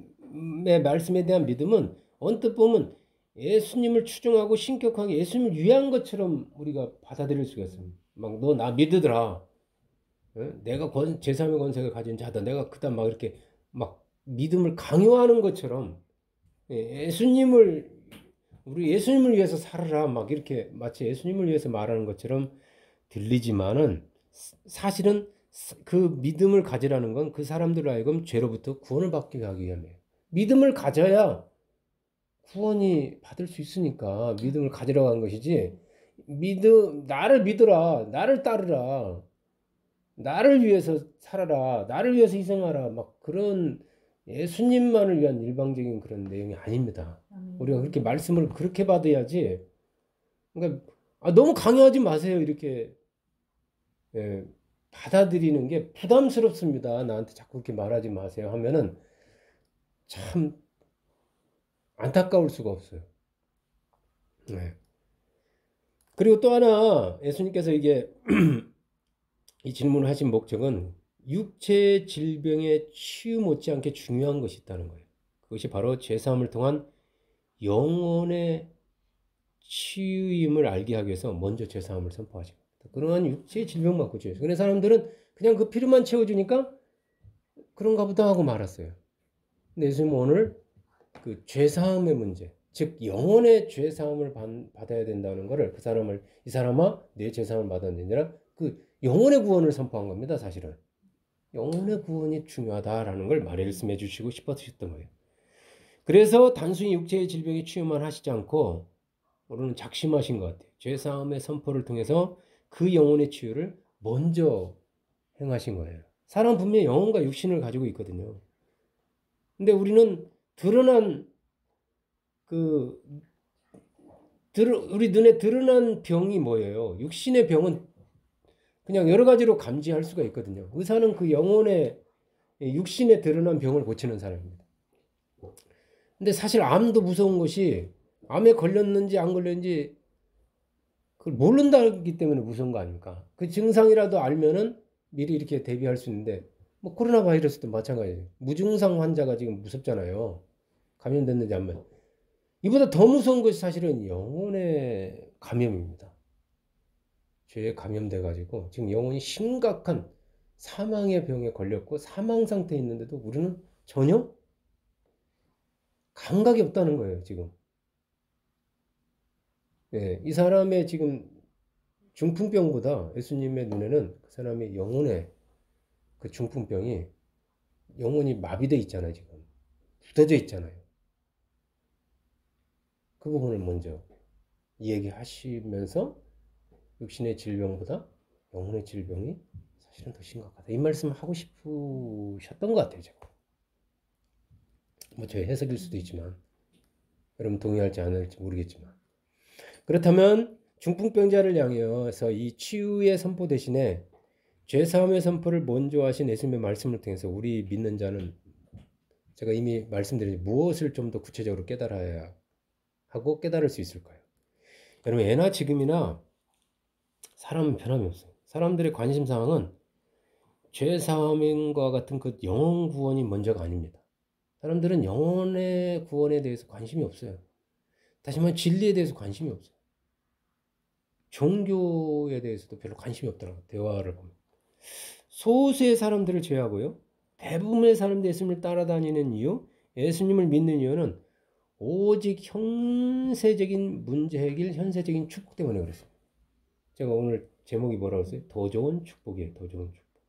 말씀에 대한 믿음은 언뜻 보면 예수님을 추종하고 신격하게 예수님을 위한 것처럼 우리가 받아들일 수가 있습니다. 막 너 나 믿으더라. 내가 제3의 권세를 가진 자다. 내가 그다음 막 이렇게 막 믿음을 강요하는 것처럼 우리 예수님을 위해서 살아라 막 이렇게 마치 예수님을 위해서 말하는 것처럼 들리지만은 사실은 그 믿음을 가지라는 건 그 사람들로 하여금 죄로부터 구원을 받게 하기 위함이에요. 믿음을 가져야 구원이 받을 수 있으니까 믿음을 가지라고 한 것이지 나를 믿어라, 나를 따르라, 나를 위해서 살아라, 나를 위해서 희생하라 막 그런 예수님만을 위한 일방적인 그런 내용이 아닙니다. 우리가 그렇게 말씀을 그렇게 받아야지. 그러니까 너무 강요하지 마세요. 이렇게 받아들이는 게 부담스럽습니다. 나한테 자꾸 그렇게 말하지 마세요 하면은 참 안타까울 수가 없어요. 네. 그리고 또 하나 예수님께서 이게 이 질문을 하신 목적은 육체 질병의 치유 못지않게 중요한 것이 있다는 거예요. 그것이 바로 죄사함을 통한 영혼의 치유임을 알게 하기 위해서 먼저 죄사함을 선포하죠. 그러한 육체의 질병 많고 죄. 그래서 사람들은 그냥 그 필요만 채워주니까 그런가 보다 하고 말았어요. 근데 예수님은 오늘 그 죄사함의 문제, 즉 영혼의 죄사함을 받아야 된다는 것을 이 사람아 내 죄사함을 받았느니라 아니라 그 영혼의 구원을 선포한 겁니다. 사실은 영혼의 구원이 중요하다라는 걸 말씀해 주시고 싶으셨던 거예요. 그래서 단순히 육체의 질병의 치유만 하시지 않고 오늘은 작심하신 것 같아요. 죄사함의 선포를 통해서 그 영혼의 치유를 먼저 행하신 거예요. 사람 분명히 영혼과 육신을 가지고 있거든요. 근데 우리는 드러난 우리 눈에 드러난 병이 뭐예요? 육신의 병은 그냥 여러 가지로 감지할 수가 있거든요. 의사는 그 영혼의 육신에 드러난 병을 고치는 사람입니다. 근데 사실 암도 무서운 것이 암에 걸렸는지 안 걸렸는지 그걸 모른다기 때문에 무서운 거 아닙니까? 그 증상이라도 알면은 미리 이렇게 대비할 수 있는데 뭐 코로나 바이러스도 마찬가지예요. 무증상 환자가 지금 무섭잖아요. 감염됐는지 안 면. 이보다 더 무서운 것이 사실은 영혼의 감염입니다. 죄에 감염돼 가지고 지금 영혼이 심각한 사망의 병에 걸렸고 사망 상태에 있는데도 우리는 전혀 감각이 없다는 거예요, 지금. 예, 이 사람의 지금 중풍병보다 예수님의 눈에는 그 사람의 영혼의 그 중풍병이 영혼이 마비돼 있잖아요, 지금. 굳어져 있잖아요. 그 부분을 먼저 얘기하시면서 육신의 질병보다 영혼의 질병이 사실은 더 심각하다. 이 말씀을 하고 싶으셨던 것 같아요, 제가. 뭐 저의 해석일 수도 있지만 여러분 동의할지 안 할지 모르겠지만 그렇다면 중풍병자를 향해서 이 치유의 선포 대신에 죄사함의 선포를 먼저 하신 예수님의 말씀을 통해서 우리 믿는 자는 제가 이미 말씀드린 무엇을 좀 더 구체적으로 깨달아야 하고 깨달을 수 있을까요? 여러분 예나 지금이나 사람은 변함이 없어요. 사람들의 관심사항은 죄사함과 같은 그 영혼 구원이 먼저가 아닙니다. 사람들은 영혼의 구원에 대해서 관심이 없어요. 다시 말해 진리에 대해서 관심이 없어요. 종교에 대해서도 별로 관심이 없더라고요. 대화를 보면. 소수의 사람들을 제외하고요. 대부분의 사람들이 예수님을 따라다니는 이유, 예수님을 믿는 이유는 오직 현세적인 문제 해결, 현세적인 축복 때문에 그랬습니다. 제가 오늘 제목이 뭐라고 했어요? 더 좋은 축복이에요. 더 좋은 축복.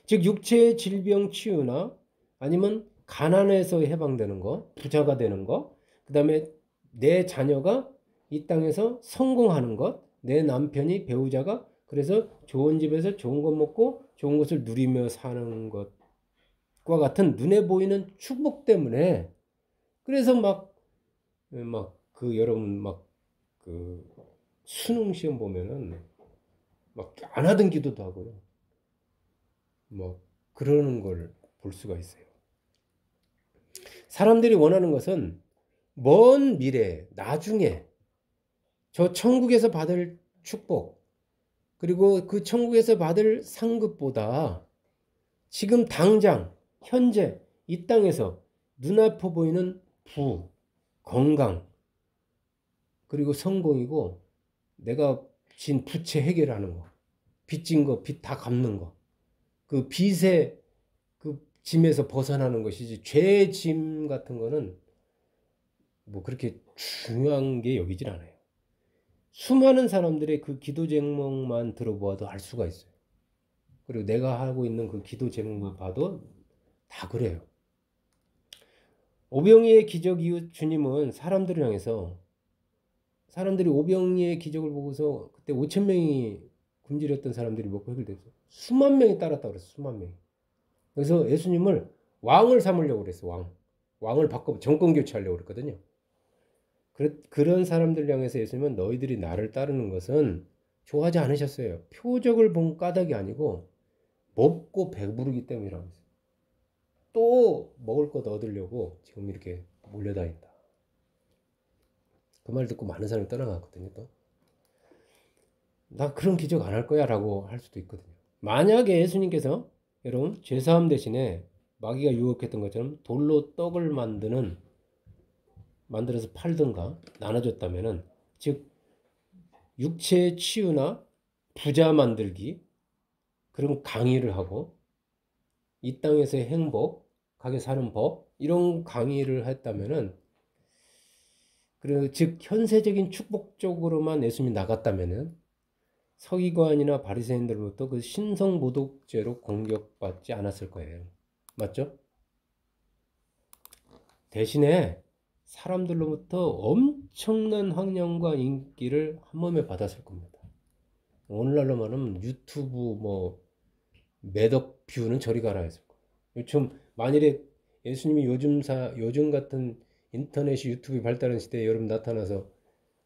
즉 육체의 질병 치유나 아니면 가난에서 해방되는 거, 부자가 되는 거, 그 다음에 내 자녀가 이 땅에서 성공하는 것, 내 남편이 배우자가 그래서 좋은 집에서 좋은 것 먹고 좋은 것을 누리며 사는 것과 같은 눈에 보이는 축복 때문에 그래서 여러분 수능 시험 보면은 막 안 하던 기도도 하고요. 그러는 걸 볼 수가 있어요. 사람들이 원하는 것은 먼 미래, 나중에 저 천국에서 받을 축복, 그리고 그 천국에서 받을 상급보다 지금 당장, 현재, 이 땅에서 눈앞에 보이는 부, 건강, 그리고 성공이고 내가 진 부채 해결하는 거, 빚진 거, 빚 다 갚는 거, 그 빚의 그 짐에서 벗어나는 것이지 죄의 짐 같은 거는 뭐 그렇게 중요한 게 여기질 않아요. 수많은 사람들의 그 기도 제목만 들어보아도 알 수가 있어요. 그리고 내가 하고 있는 그 기도 제목만 봐도 다 그래요. 오병이의 기적 이후 주님은 사람들을 향해서 사람들이 오병이의 기적을 보고서 그때 5천 명이 굶주렸던 사람들이 먹고 해결됐어요. 수만 명이 따랐다고 그랬어요. 수만 명이. 그래서 예수님을 왕을 삼으려고 그랬어요. 왕을 바꿔 정권 교체하려고 그랬거든요. 그런 사람들 향해서 예수님은 너희들이 나를 따르는 것은 좋아하지 않으셨어요. 표적을 본 까닭이 아니고 먹고 배부르기 때문이라고 했어요. 또 먹을 것 얻으려고 지금 이렇게 몰려다닌다. 그 말 듣고 많은 사람이 떠나갔거든요. 또 나 그런 기적 안 할 거야 라고 할 수도 있거든요. 만약에 예수님께서 여러분 죄사함 대신에 마귀가 유혹했던 것처럼 돌로 떡을 만들어서 팔든가 나눠줬다면은, 즉 육체의 치유나 부자 만들기 그런 강의를 하고 이 땅에서의 행복하게 사는 법 이런 강의를 했다면은, 그리고 즉 현세적인 축복 쪽으로만 예수님이 나갔다면은 서기관이나 바리새인들로부터 그 신성모독죄로 공격받지 않았을 거예요. 맞죠? 대신에 사람들로부터 엄청난 환영과 인기를 한 몸에 받았을 겁니다. 오늘날로 말하면 유튜브 뭐 매덕 뷰는 저리 가라 했을 거예요. 요즘 만일에 예수님이 요즘 같은 인터넷이 유튜브가 발달한 시대에 여러분 나타나서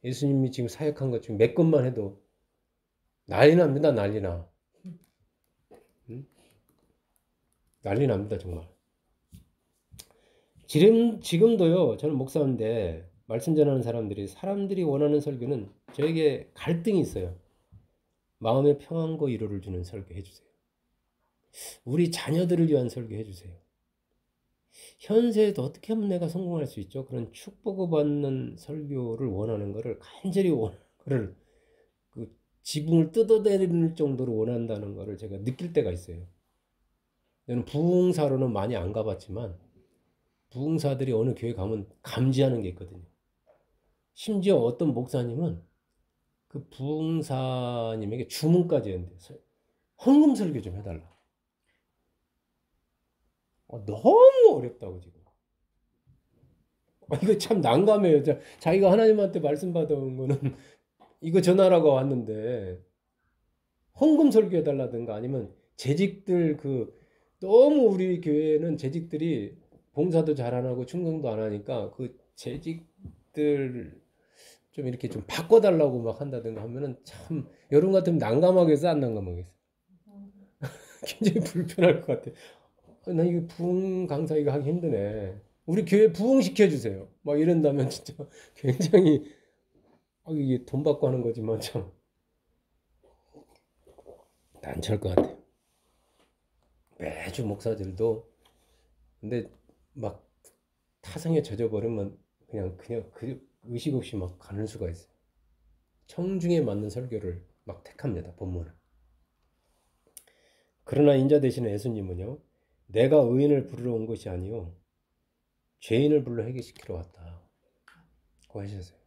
예수님이 지금 사역한 것 중 몇 것만 해도 난리 납니다. 난리 나. 응? 난리 납니다. 정말. 지금도요, 저는 목사인데 말씀 전하는 사람들이 원하는 설교는 저에게 갈등이 있어요. 마음의 평안과 위로를 주는 설교 해주세요. 우리 자녀들을 위한 설교 해주세요. 현세에도 어떻게 하면 내가 성공할 수 있죠? 그런 축복을 받는 설교를 원하는 거를 간절히 그를 그 지붕을 뜯어내릴 정도로 원한다는 거를 제가 느낄 때가 있어요. 저는 부흥사로는 많이 안 가봤지만 부흥사들이 어느 교회 가면 감지하는 게 있거든요. 심지어 어떤 목사님은 그 부흥사님에게 주문까지 했는데 헌금 설교 좀 해달라. 너무 어렵다고 지금. 이거 참 난감해요. 자기가 하나님한테 말씀 받아온 거는 이거 전하라고 왔는데 헌금 설교해달라든가 아니면 재직들 너무 우리 교회는 재직들이 봉사도 잘 안 하고 충성도 안 하니까 그 재직들 좀 이렇게 좀 바꿔달라고 막 한다든가 하면은 참 여러분 같으면 난감하겠어 안 난감하겠어? 굉장히 불편할 것 같아. 나 이거 부흥 강사 이거 하기 힘드네. 우리 교회 부흥시켜 주세요. 막 이런다면 진짜 굉장히 이게 돈 받고 하는 거지만 참 난처할 것 같아요. 매주 목사들도 근데 막 타성에 젖어버리면 그냥 그 의식 없이 막 가는 수가 있어요. 청중에 맞는 설교를 막 택합니다. 본문은. 그러나 인자 되시는 예수님은요. 내가 의인을 부르러 온 것이 아니요 죄인을 불러 회개시키러 왔다. 고 하셨어요.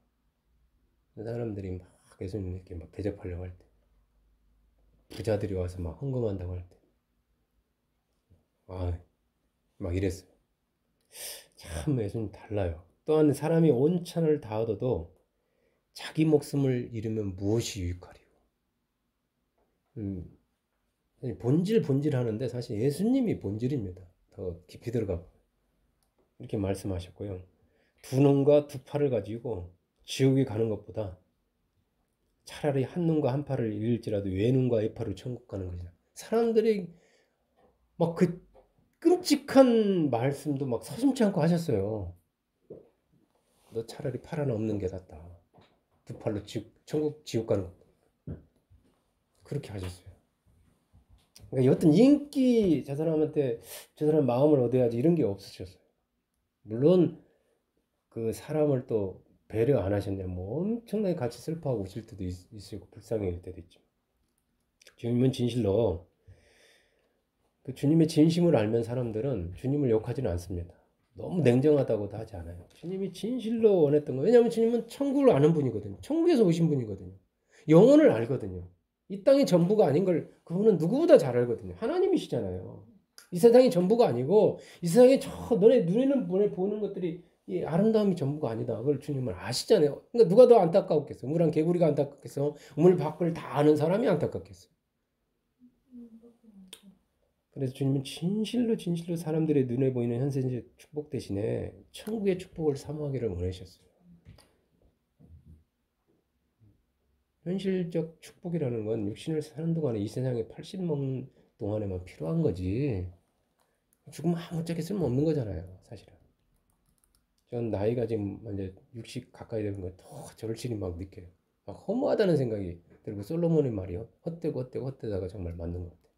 사람들이 막 예수님께 막 대접하려고 할 때, 부자들이 와서 막 헌금한다고 할 때, 막 이랬어요. 참 예수님 달라요. 또한 사람이 온 찬을 다 얻어도 자기 목숨을 잃으면 무엇이 유익하리요? 본질 하는데 사실 예수님이 본질입니다. 더 깊이 들어가 이렇게 말씀하셨고요. 두 눈과 두 팔을 가지고 지옥에 가는 것보다 차라리 한 눈과 한 팔을 잃을지라도 외눈과 외팔을 천국 가는 것이다. 사람들이 막 그 끔찍한 말씀도 막 서슴지 않고 하셨어요. 너 차라리 팔 하나 없는 게 낫다. 두 팔로 지옥 가는 것. 그렇게 하셨어요. 그러니까 어떤 인기 저 사람한테 저 사람 마음을 얻어야지 이런 게 없으셨어요. 물론 그 사람을 또 배려 안 하셨냐 뭐 엄청나게 같이 슬퍼하고 오실 때도 있고 불쌍해질 때도 있죠. 주님은 진실로 그 주님의 진심을 알면 사람들은 주님을 욕하지는 않습니다. 너무 냉정하다고도 하지 않아요. 주님이 진실로 원했던 거예요. 왜냐하면 주님은 천국을 아는 분이거든요. 천국에서 오신 분이거든요. 영혼을 알거든요. 이 땅이 전부가 아닌 걸 그분은 누구보다 잘 알거든요. 하나님이시잖아요. 이 세상이 전부가 아니고 이 세상에 너네 눈에는 보는 것들이 이 아름다움이 전부가 아니다. 그걸 주님은 아시잖아요. 그러니까 누가 더 안타까웠겠어? 우물한 개구리가 안타깝겠어? 우물 밖을 다 아는 사람이 안타깝겠어? 그래서 주님은 진실로 사람들의 눈에 보이는 현세의 축복 대신에 천국의 축복을 사모하기를 원하셨어요. 현실적 축복이라는 건 육신을 사는 동안에 이 세상에 80 먹는 동안에만 필요한 거지. 죽으면 아무짝에 쓸모없는 거잖아요, 사실은. 전 나이가 지금 이제 60 가까이 되는 거 더 절실히 막 느껴요. 막 허무하다는 생각이 들고 솔로몬의 말이요. 헛되고 헛되고 헛되다가 정말 맞는 것 같아요.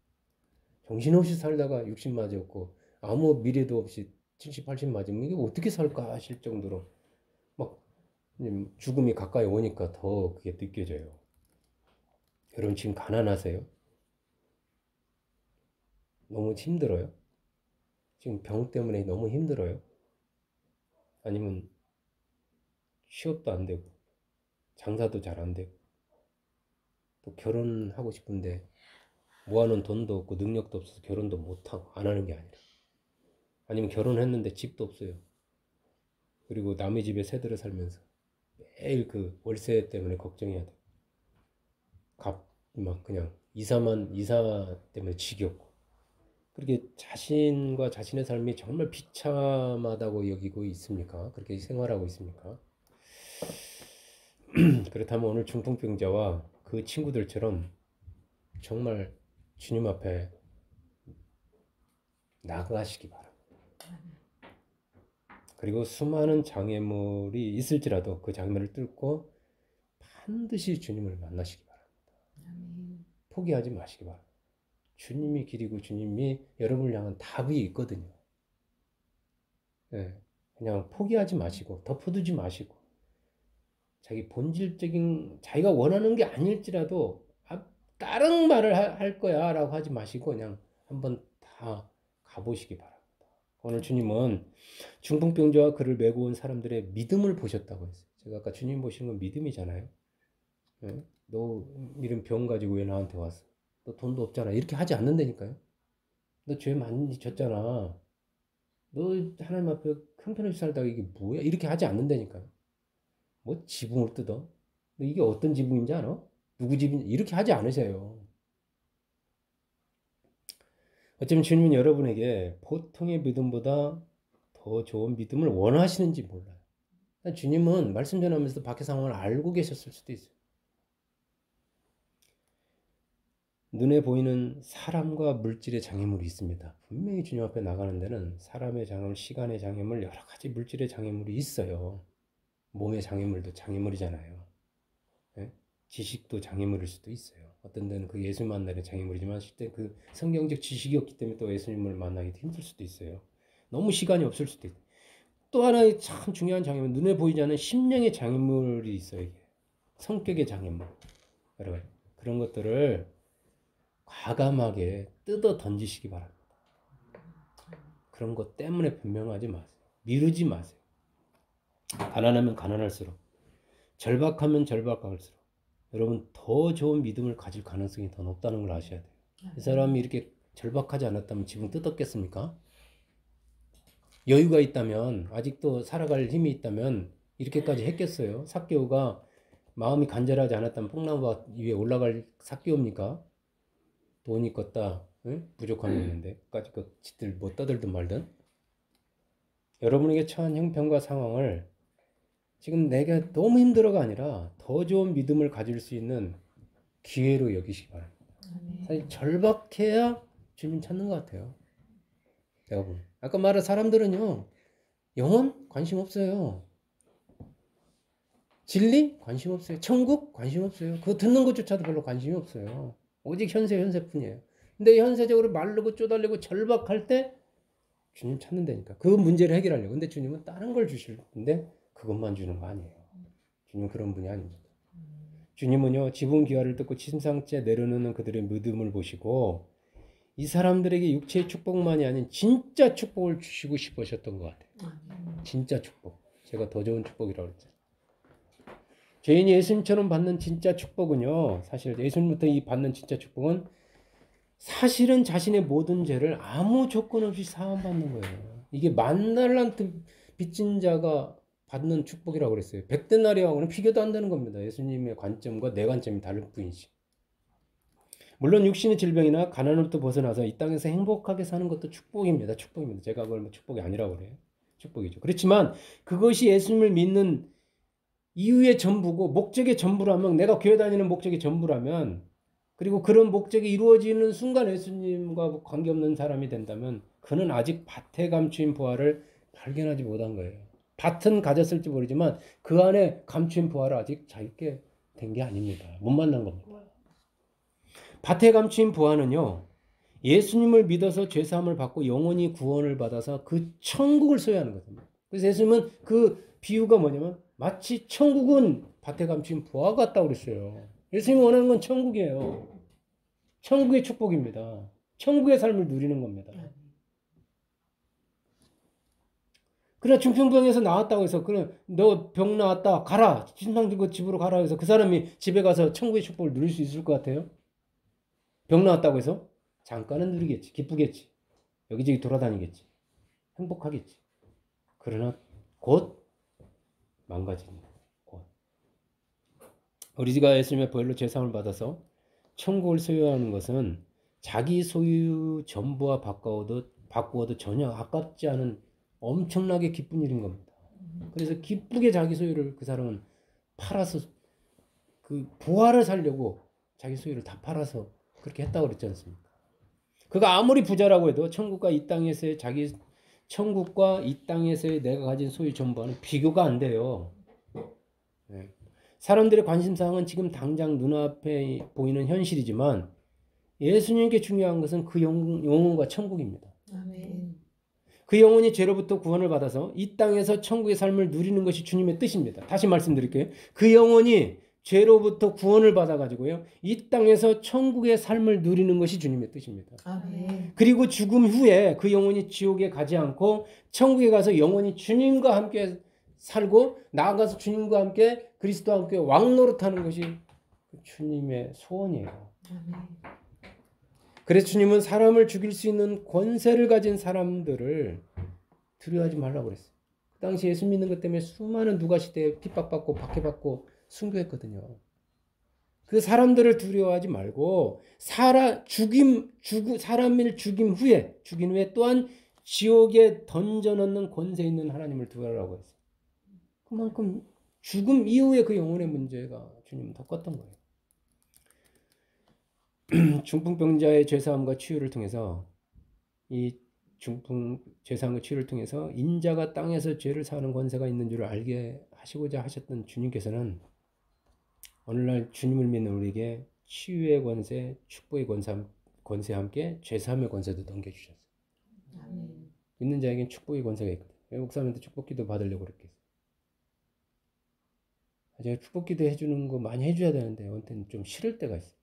정신없이 살다가 60 맞았고 아무 미래도 없이 70, 80 맞으면 이게 어떻게 살까 하실 정도로 막 죽음이 가까이 오니까 더 그게 느껴져요. 여러분 지금 가난하세요? 너무 힘들어요? 지금 병 때문에 너무 힘들어요? 아니면 취업도 안 되고 장사도 잘 안 되고 또 결혼하고 싶은데 모아놓은 돈도 없고 능력도 없어서 결혼도 못하고 안 하는 게 아니라 아니면 결혼했는데 집도 없어요. 그리고 남의 집에 새들어 살면서 매일 그 월세 때문에 걱정해야 돼. 막 그냥 이사 때문에 지겹고 그렇게 자신과 자신의 삶이 정말 비참하다고 여기고 있습니까? 그렇게 생활하고 있습니까? 그렇다면 오늘 중풍병자와 그 친구들처럼 정말 주님 앞에 나가시기 바랍니다. 그리고 수많은 장애물이 있을지라도 그 장애물을 뚫고 반드시 주님을 만나시기 바랍니다. 포기하지 마시기 바랍니다. 주님이 길이고 주님이 여러분을 향한 답이 있거든요. 네, 그냥 포기하지 마시고 덮어두지 마시고 자기 본질적인 자기가 원하는 게 아닐지라도 다른 말을 할 거야 라고 하지 마시고 그냥 한번 다 가보시기 바랍니다. 오늘 주님은 중풍병자와 그를 메고 온 사람들의 믿음을 보셨다고 했어요. 제가 아까 주님 보시는 건 믿음이잖아요. 네? 너 이런 병 가지고 왜 나한테 왔어? 너 돈도 없잖아. 이렇게 하지 않는다니까요. 너 죄 많이 졌잖아. 너 하나님 앞에 형편없이 살다가 이게 뭐야? 이렇게 하지 않는다니까요. 뭐 지붕을 뜯어? 너 이게 어떤 지붕인지 알아? 누구 집인지 이렇게 하지 않으세요. 어쩌면 주님은 여러분에게 보통의 믿음보다 더 좋은 믿음을 원하시는지 몰라요. 주님은 말씀 전하면서 밖의 상황을 알고 계셨을 수도 있어요. 눈에 보이는 사람과 물질의 장애물이 있습니다. 분명히 주님 앞에 나가는 데는 사람의 장애물, 시간의 장애물, 여러 가지 물질의 장애물이 있어요. 몸의 장애물도 장애물이잖아요. 네? 지식도 장애물일 수도 있어요. 어떤 데는 그 예수 만나는 장애물이지만 실제 그 성경적 지식이 없기 때문에 또 예수님을 만나기 힘들 수도 있어요. 너무 시간이 없을 수도 있고. 또 하나의 참 중요한 장애물, 눈에 보이지 않는 심령의 장애물이 있어요. 이게. 성격의 장애물. 여러 가지. 그런 것들을 과감하게 뜯어 던지시기 바랍니다. 그런 것 때문에 변명하지 마세요. 미루지 마세요. 가난하면 가난할수록, 절박하면 절박할수록 여러분 더 좋은 믿음을 가질 가능성이 더 높다는 걸 아셔야 돼요. 이 사람이 이렇게 절박하지 않았다면 지금 뜯었겠습니까? 여유가 있다면, 아직도 살아갈 힘이 있다면 이렇게까지 했겠어요? 삭개오가 마음이 간절하지 않았다면 뽕나무 위에 올라갈 삭개오입니까? 돈이 껐다, 응? 부족함이 있는데 까지 그 짓들 뭐 떠들든 말든 여러분에게 처한 형편과 상황을 지금 내가 너무 힘들어가 아니라 더 좋은 믿음을 가질 수 있는 기회로 여기시기 바랍니다. 사실 절박해야 주님 찾는 것 같아요. 내가 보면 아까 말한 사람들은요 영혼 관심 없어요. 진리 관심 없어요. 천국 관심 없어요. 그거 듣는 것조차도 별로 관심이 없어요. 오직 현세뿐이에요. 근데 현세적으로 마르고 쪼달리고 절박할 때 주님 찾는다니까. 그 문제를 해결하려고. 근데 주님은 다른 걸 주실 텐데 그것만 주는 거 아니에요. 주님은 그런 분이 아닙니다. 주님은요 지붕 기와를 뜯고 침상째 내려놓는 그들의 믿음을 보시고 이 사람들에게 육체의 축복만이 아닌 진짜 축복을 주시고 싶으셨던 것 같아요. 진짜 축복. 제가 더 좋은 축복이라고 그랬죠. 죄인이 예수님처럼 받는 진짜 축복은요 사실 예수님부터 이 받는 진짜 축복은 사실은 자신의 모든 죄를 아무 조건 없이 사함받는 거예요. 이게 만달란트 빚진 자가 받는 축복이라고 그랬어요. 100데나리하고는 비교도 안 되는 겁니다. 예수님의 관점과 내 관점이 다를 뿐이지. 물론 육신의 질병이나 가난으로부터 벗어나서 이 땅에서 행복하게 사는 것도 축복입니다. 축복입니다. 제가 그걸 축복이 아니라고 그래요. 축복이죠. 그렇지만 그것이 예수님을 믿는 이유의 전부고 목적의 전부라면, 내가 교회 다니는 목적의 전부라면, 그리고 그런 목적이 이루어지는 순간 예수님과 관계없는 사람이 된다면 그는 아직 밭에 감추인 보화를 발견하지 못한 거예요. 밭은 가졌을지 모르지만 그 안에 감추인 보화를 아직 자기게 된 게 아닙니다. 못 만난 겁니다. 밭에 감추인 보화는요, 예수님을 믿어서 죄사함을 받고 영원히 구원을 받아서 그 천국을 소유하는 거거든요. 그래서 예수님은 그 비유가 뭐냐면 마치 천국은 밭에 감추인 보화 같다고 그랬어요. 예수님이 원하는 건 천국이에요. 천국의 축복입니다. 천국의 삶을 누리는 겁니다. 그러나 중풍병에서 나왔다고 해서 그래 너 병 나왔다 가라 진상 들고 집으로 가라 해서 그 사람이 집에 가서 천국의 축복을 누릴 수 있을 것 같아요? 병 나왔다고 해서 잠깐은 누리겠지, 기쁘겠지, 여기저기 돌아다니겠지, 행복하겠지. 그러나 곧 망가집니다. 곧. 우리가 예수님의 보혈로 죄사함을 받아서 천국을 소유하는 것은 자기 소유 전부와 바꾸어도 전혀 아깝지 않은 엄청나게 기쁜 일인 겁니다. 그래서 기쁘게 자기 소유를 그 사람은 팔아서 그 부활을 살려고 자기 소유를 다 팔아서 그렇게 했다고 그랬지 않습니까? 그가 아무리 부자라고 해도 천국과 이 땅에서의 내가 가진 소유 전부와는 비교가 안 돼요. 네. 사람들의 관심사항은 지금 당장 눈앞에 보이는 현실이지만 예수님께 중요한 것은 그 영혼과 천국입니다. 아멘. 그 영혼이 죄로부터 구원을 받아서 이 땅에서 천국의 삶을 누리는 것이 주님의 뜻입니다. 다시 말씀드릴게요. 그 영혼이 죄로부터 구원을 받아가지고요, 이 땅에서 천국의 삶을 누리는 것이 주님의 뜻입니다. 아멘. 그리고 죽음 후에 그 영혼이 지옥에 가지 않고 천국에 가서 영원히 주님과 함께 살고 나아가서 주님과 함께 그리스도와 함께 왕노릇하는 것이 주님의 소원이에요. 아멘. 그래서 주님은 사람을 죽일 수 있는 권세를 가진 사람들을 두려워하지 말라고 그랬어요. 그 당시 예수 믿는 것 때문에 수많은 누가 시대에 핍박받고 박해받고 순교했거든요. 그 사람들을 두려워하지 말고 사람을 죽인 후에 또한 지옥에 던져넣는 권세 있는 하나님을 두려워하라고 했어요. 그만큼 죽음 이후에 그 영혼의 문제가 주님은 더 컸던 거예요. 중풍병자의 죄사함과 치유를 통해서 이 중풍 죄사함과 치유를 통해서 인자가 땅에서 죄를 사하는 권세가 있는 줄을 알게 하시고자 하셨던 주님께서는 오늘날 주님을 믿는 우리에게 치유의 권세, 축복의 권세와 함께 죄사함의 권세도 넘겨주셨어요. 아멘. 믿는 자에게는 축복의 권세가 있거든요. 외국 사람한테 축복기도 받으려고 그렇게 했어요. 제가 축복기도 해주는 거 많이 해줘야 되는데 한테는 좀 싫을 때가 있어요.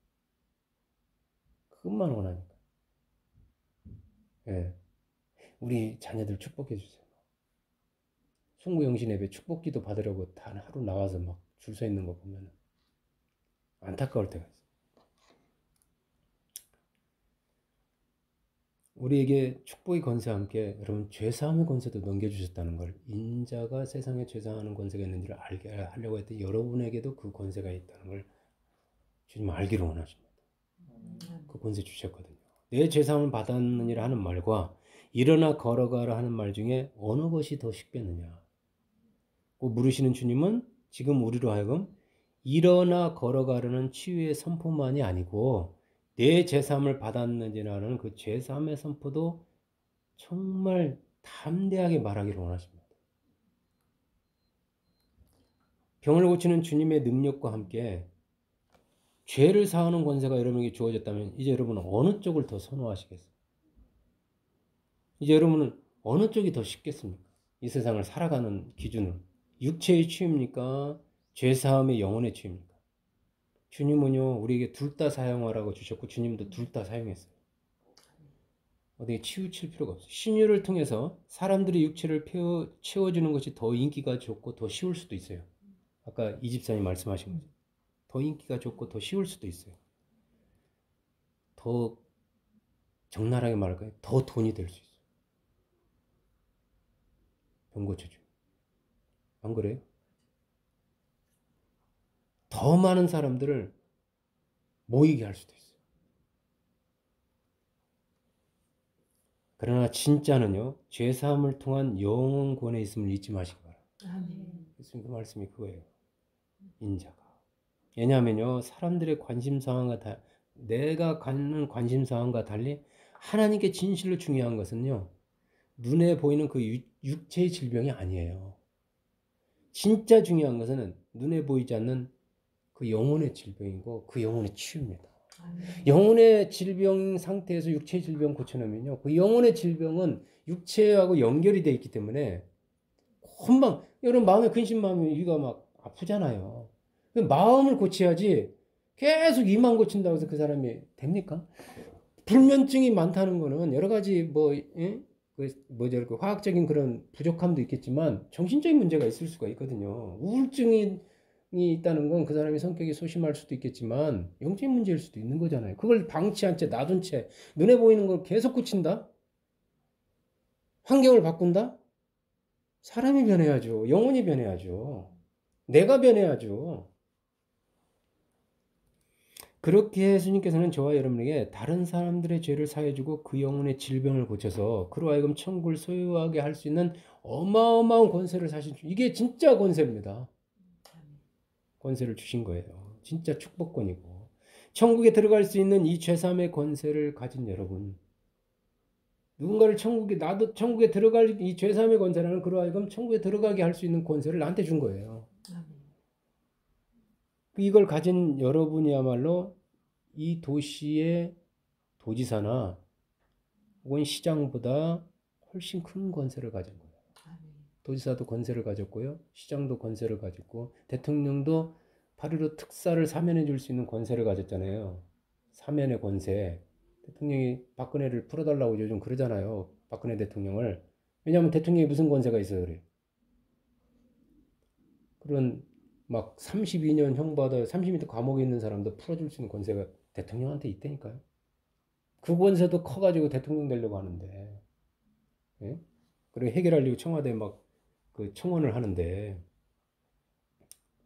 그것만 원하니까. 예. 우리 자녀들 축복해 주세요. 송구영신 예배 축복기도 받으려고 다 하루 나와서 막 줄 서 있는 거 보면 안타까울 때가 있어요. 우리에게 축복의 권세와 함께 여러분 죄사함의 권세도 넘겨주셨다는 걸, 인자가 세상에 죄사하는 권세가 있는지를 알게 하려고 했더니 여러분에게도 그 권세가 있다는 걸 주님 알기를 원하십니다. 그 권세 주셨거든요. 내 죄사함을 받았느니라 하는 말과 일어나 걸어가라 하는 말 중에 어느 것이 더 쉽겠느냐 고 물으시는 주님은 지금 우리로 하여금 일어나 걸어가려는 치유의 선포만이 아니고 내 죄사함을 받았는지라는 그 죄사함의 선포도 정말 담대하게 말하기를 원하십니다. 병을 고치는 주님의 능력과 함께 죄를 사하는 권세가 여러분에게 주어졌다면 이제 여러분은 어느 쪽을 더 선호하시겠어요? 이제 여러분은 어느 쪽이 더 쉽겠습니까? 이 세상을 살아가는 기준은 육체의 치유입니까? 죄사함의 영혼의 치유입니까? 주님은요 우리에게 둘 다 사용하라고 주셨고 주님도 둘 다 사용했어요. 어디 치우칠 필요가 없어요. 신유를 통해서 사람들의 육체를 채워주는 것이 더 인기가 좋고 더 쉬울 수도 있어요. 아까 이 집사님 말씀하신 거죠. 더 인기가 좋고 더 쉬울 수도 있어요. 더 적나라하게 말할까요? 더 돈이 될 수 있어요. 병 고쳐줘. 안 그래요? 더 많은 사람들을 모이게 할 수도 있어요. 그러나 진짜는요, 죄사함을 통한 영원 구원에 있음을 잊지 마시기 바랍니다. 아멘. 예수님 그 말씀이 그거예요. 인자가. 왜냐하면요, 사람들의 관심사항과 내가 갖는 관심사항과 달리 하나님께 진실로 중요한 것은요, 눈에 보이는 그 육체의 질병이 아니에요. 진짜 중요한 것은 눈에 보이지 않는 그 영혼의 질병이고 그 영혼의 치유입니다. 영혼의 질병 상태에서 육체의 질병 고쳐놓으면요, 그 영혼의 질병은 육체하고 연결이 되어 있기 때문에 금방 여러분 마음에 근심 마음이 이가 막 아프잖아요. 마음을 고쳐야지 계속 이만 고친다고 해서 그 사람이 됩니까? 불면증이 많다는 거는 여러 가지 뭐 예? 그 화학적인 그런 부족함도 있겠지만 정신적인 문제가 있을 수가 있거든요. 우울증이 있다는 건 그 사람이 성격이 소심할 수도 있겠지만 영적인 문제일 수도 있는 거잖아요. 그걸 방치한 채 놔둔 채 눈에 보이는 걸 계속 고친다? 환경을 바꾼다? 사람이 변해야죠. 영혼이 변해야죠. 내가 변해야죠. 그렇게 예수님께서는 저와 여러분에게 다른 사람들의 죄를 사해주고 그 영혼의 질병을 고쳐서 그로 하여금 천국을 소유하게 할 수 있는 어마어마한 권세를 사실 이게 진짜 권세입니다. 권세를 주신 거예요. 진짜 축복권이고 천국에 들어갈 수 있는 이 죄사함의 권세를 가진 여러분, 누군가를 나도 천국에 들어갈 이 죄사함의 권세라는 그로 하여금 천국에 들어가게 할 수 있는 권세를 나한테 준 거예요. 이걸 가진 여러분이야말로 이 도시의 도지사나 혹은 시장보다 훨씬 큰 권세를 가진 거예요. 도지사도 권세를 가졌고요. 시장도 권세를 가졌고 대통령도 8.15 특사를 사면해 줄 수 있는 권세를 가졌잖아요. 사면의 권세. 대통령이 박근혜를 풀어달라고 요즘 그러잖아요. 박근혜 대통령을. 왜냐하면 대통령이 무슨 권세가 있어요. 그래요. 그런 막 32년 형 받아 30m 감옥에 있는 사람도 풀어줄 수 있는 권세가 대통령한테 있다니까요. 그 권세도 커가지고 대통령 되려고 하는데, 예? 그리고 해결하려고 청와대에 막 그 청원을 하는데,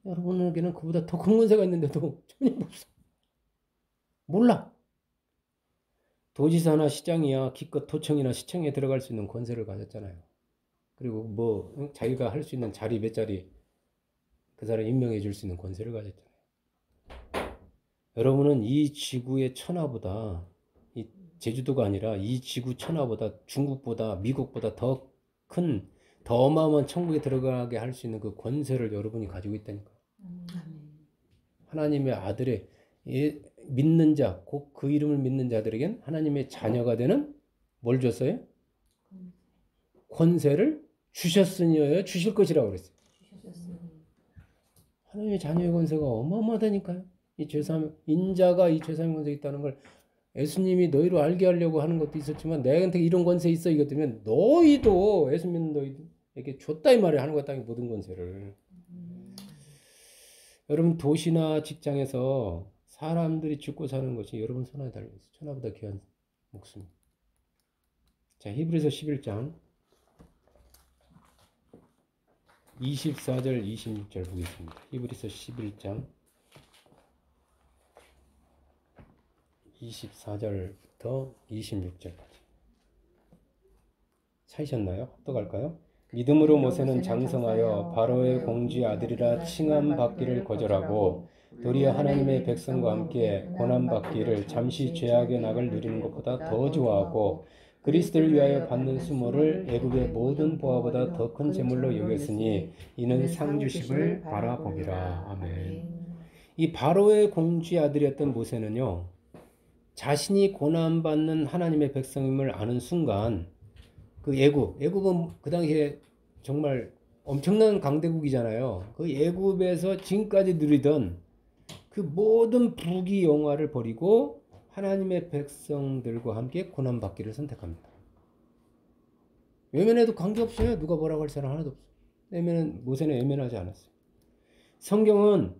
여러분에게는 그보다 더 큰 권세가 있는데도 전혀 없어. 몰라. 도지사나 시장이야 기껏 도청이나 시청에 들어갈 수 있는 권세를 가졌잖아요. 그리고 뭐 자기가 할 수 있는 자리 몇 자리 그 사람 임명해 줄 수 있는 권세를 가졌잖아요. 여러분은 이 지구의 천하보다 이 제주도가 아니라 이 지구 천하보다 중국보다 미국보다 더 어마어마한 천국에 들어가게 할 수 있는 그 권세를 여러분이 가지고 있다니까. 하나님의 아들의 믿는 자, 곧 그 이름을 믿는 자들에겐 하나님의 자녀가 되는 뭘 줬어요? 권세를 주셨으니요 주실 것이라고 그랬어요. 하나님의 자녀의 권세가 어마어마하다니까요. 이 죄사함 인자가 이 죄사함 권세 있다는 걸 예수님이 너희로 알게 하려고 하는 것도 있었지만 내한테 이런 권세 있어 이것 때문에 너희도 예수 믿는 너희에게 줬다 이 말이 하는 것 땅의 모든 권세를. 여러분 도시나 직장에서 사람들이 죽고 사는 것이 여러분 손안에 달려 있어요. 천하보다 귀한 목숨. 자, 히브리서 11장 24절 26절 보겠습니다. 히브리서 11장 24절부터 26절까지. 찾으셨나요? 합독할까요? 믿음으로 모세는 장성하여 바로의 공주의 아들이라 칭함 받기를 거절하고 도리어 하나님의 백성과 함께 고난 받기를 잠시 죄악의 낙을 누리는 것보다 더 좋아하고 그리스도를 위하여 받는 수모를 애굽의 모든 보화보다 더 큰 재물로 여겼으니 이는 상주심을 바라보리라. 아멘. 이 바로의 공주의 아들이었던 모세는요, 자신이 고난받는 하나님의 백성임을 아는 순간 그 애굽은 그 당시에 정말 엄청난 강대국이잖아요. 그 애굽에서 지금까지 누리던 그 모든 부귀 영화를 버리고 하나님의 백성들과 함께 고난받기를 선택합니다. 외면해도 관계없어요. 누가 뭐라고 할 사람 하나도 없어요. 모세는 외면하지 않았어요. 성경은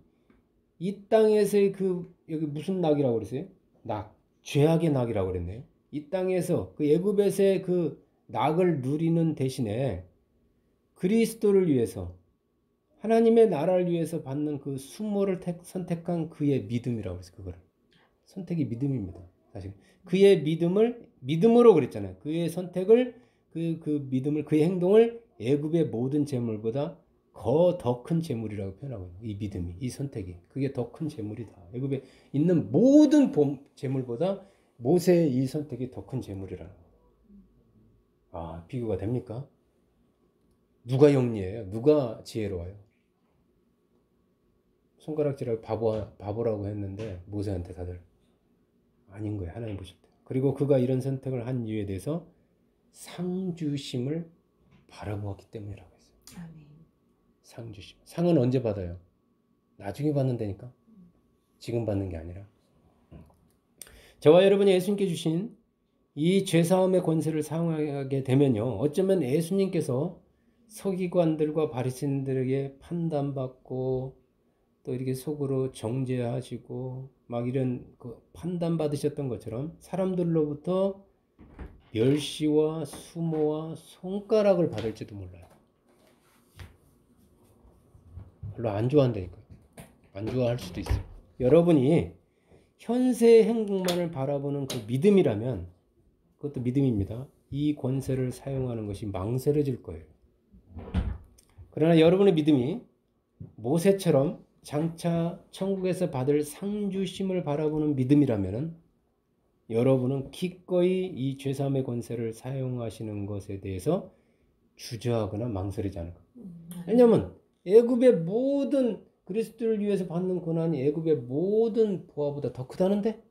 이 땅에서의 여기 무슨 낙이라고 그랬어요? 죄악의 낙이라고 그랬네요. 이 땅에서 그 애굽에서의 그 낙을 누리는 대신에 그리스도를 위해서 하나님의 나라를 위해서 받는 그 수모를 선택한 그의 믿음이라고 했어요. 그거를 선택이 믿음입니다. 사실 그의 믿음으로 그랬잖아요. 그의 선택을 그 믿음을 그의 행동을 애굽의 모든 재물보다 더 큰 재물이라고 표현하거든요. 이 믿음이, 이 선택이. 그게 더 큰 재물이다. 애굽에 있는 모든 재물보다 모세의 이 선택이 더 큰 재물이라는 거예요. 아, 비교가 됩니까? 누가 영리해요? 누가 지혜로워요? 손가락질하고 바보라고 했는데 모세한테 다들 아닌 거예요. 하나님 보실 때. 그리고 그가 이런 선택을 한 이유에 대해서 상주심을 바라보았기 때문이라고 했어요. 아멘. 상주심. 상은 언제 받아요? 나중에 받는다니까. 지금 받는 게 아니라. 저와 여러분이 예수님께 주신 이 죄사함의 권세를 사용하게 되면요. 어쩌면 예수님께서 서기관들과 바리새인들에게 판단받고 또 이렇게 속으로 정죄하시고 막 이런 그 판단받으셨던 것처럼 사람들로부터 멸시와 수모와 손가락을 받을지도 몰라요. 별로 안 좋아한다니까요. 안 좋아할 수도 있어요. 여러분이 현세의 행복만을 바라보는 그 믿음이라면 그것도 믿음입니다. 이 권세를 사용하는 것이 망설여질 거예요. 그러나 여러분의 믿음이 모세처럼 장차 천국에서 받을 상주심을 바라보는 믿음이라면 여러분은 기꺼이 이 죄사함의 권세를 사용하시는 것에 대해서 주저하거나 망설이지 않을 겁니다. 왜냐하면 애굽의 모든 그리스도를 위해서 받는 고난이 애굽의 모든 보화보다 더 크다는데?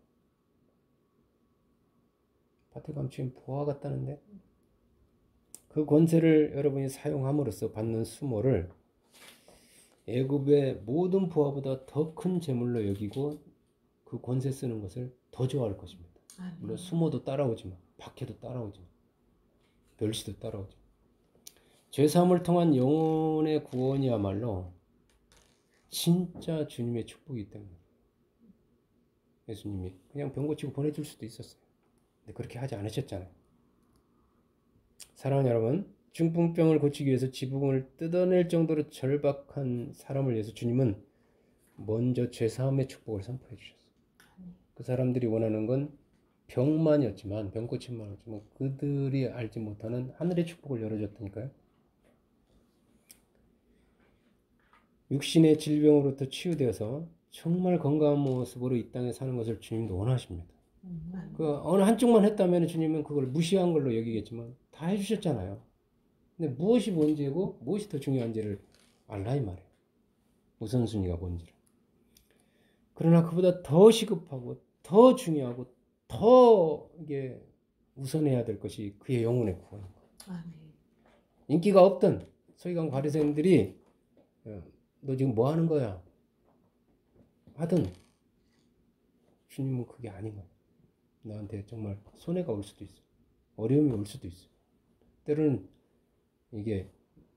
밭에 감추인 보화 같다는데? 그 권세를 여러분이 사용함으로써 받는 수모를 애굽의 모든 부하보다 더 큰 재물로 여기고 그 권세 쓰는 것을 더 좋아할 것입니다. 물론 수모도 따라오지만 박해도 따라오지만 멸시도 따라오죠. 죄사함을 통한 영혼의 구원이야말로 진짜 주님의 축복이기 때문에 예수님이 그냥 병 고치고 보내줄 수도 있었어요. 근데 그렇게 하지 않으셨잖아요. 사랑하는 여러분, 중풍병을 고치기 위해서 지붕을 뜯어낼 정도로 절박한 사람을 위해서 주님은 먼저 죄사함의 축복을 선포해 주셨어요. 그 사람들이 원하는 건 병만이었지만, 병 고침만이었지만 그들이 알지 못하는 하늘의 축복을 열어줬다니까요. 육신의 질병으로부터 치유되어서 정말 건강한 모습으로 이 땅에 사는 것을 주님도 원하십니다. 그 어느 한쪽만 했다면 주님은 그걸 무시한 걸로 여기겠지만 다 해주셨잖아요. 근데 무엇이 문제고 무엇이 더 중요한지를 알라 이 말이에요. 우선순위가 뭔지를. 그러나 그보다 더 시급하고 더 중요하고 더 이게 우선해야 될 것이 그의 영혼의 구원입니다. 인기가 없던 서기관 바리새인들이 너 지금 뭐 하는 거야? 하든 주님은 그게 아닌 거예요. 나한테 정말 손해가 올 수도 있어. 어려움이 올 수도 있어. 때로는 이게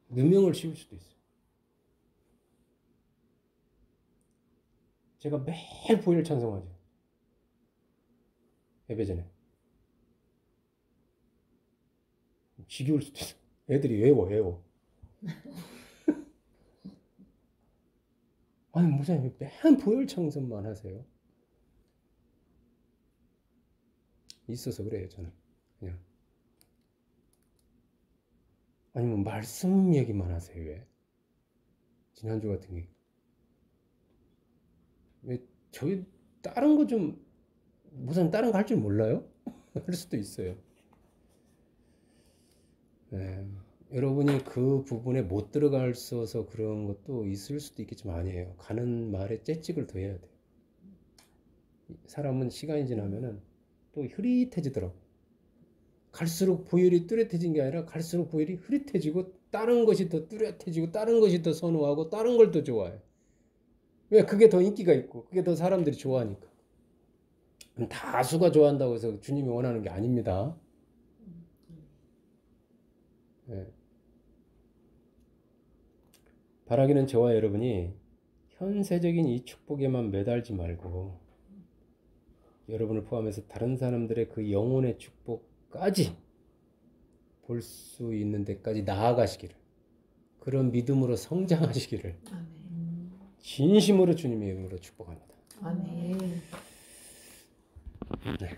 누명을 씌울 수도 있어요. 제가 매일 보혈 찬송하죠. 예배 전에. 지겨울 수도 있어. 애들이 외워. 아니 목사님 매일 보혈 찬송만 하세요? 있어서 그래요 저는. 그냥. 아니면 말씀 얘기만 하세요 왜? 지난주 같은 게. 왜 저희 다른 거 좀 무슨 다른 거 할 줄 몰라요? 할 수도 있어요. 네. 여러분이 그 부분에 못 들어갈 수 있어서 그런 것도 있을 수도 있겠지만 아니에요. 가는 말에 채찍을 더 해야 돼요. 사람은 시간이 지나면은 또 흐릿해지더라고. 갈수록 보혈이 뚜렷해진 게 아니라 갈수록 보혈이 흐릿해지고 다른 것이 더 뚜렷해지고 다른 것이 더 선호하고 다른 걸 더 좋아해. 왜? 그게 더 인기가 있고 그게 더 사람들이 좋아하니까. 다수가 좋아한다고 해서 주님이 원하는 게 아닙니다. 네. 바라기는 저와 여러분이 현세적인 이 축복에만 매달지 말고 여러분을 포함해서 다른 사람들의 그 영혼의 축복까지 볼 수 있는 데까지 나아가시기를, 그런 믿음으로 성장하시기를 진심으로 주님의 이름으로 축복합니다. 아멘. 네.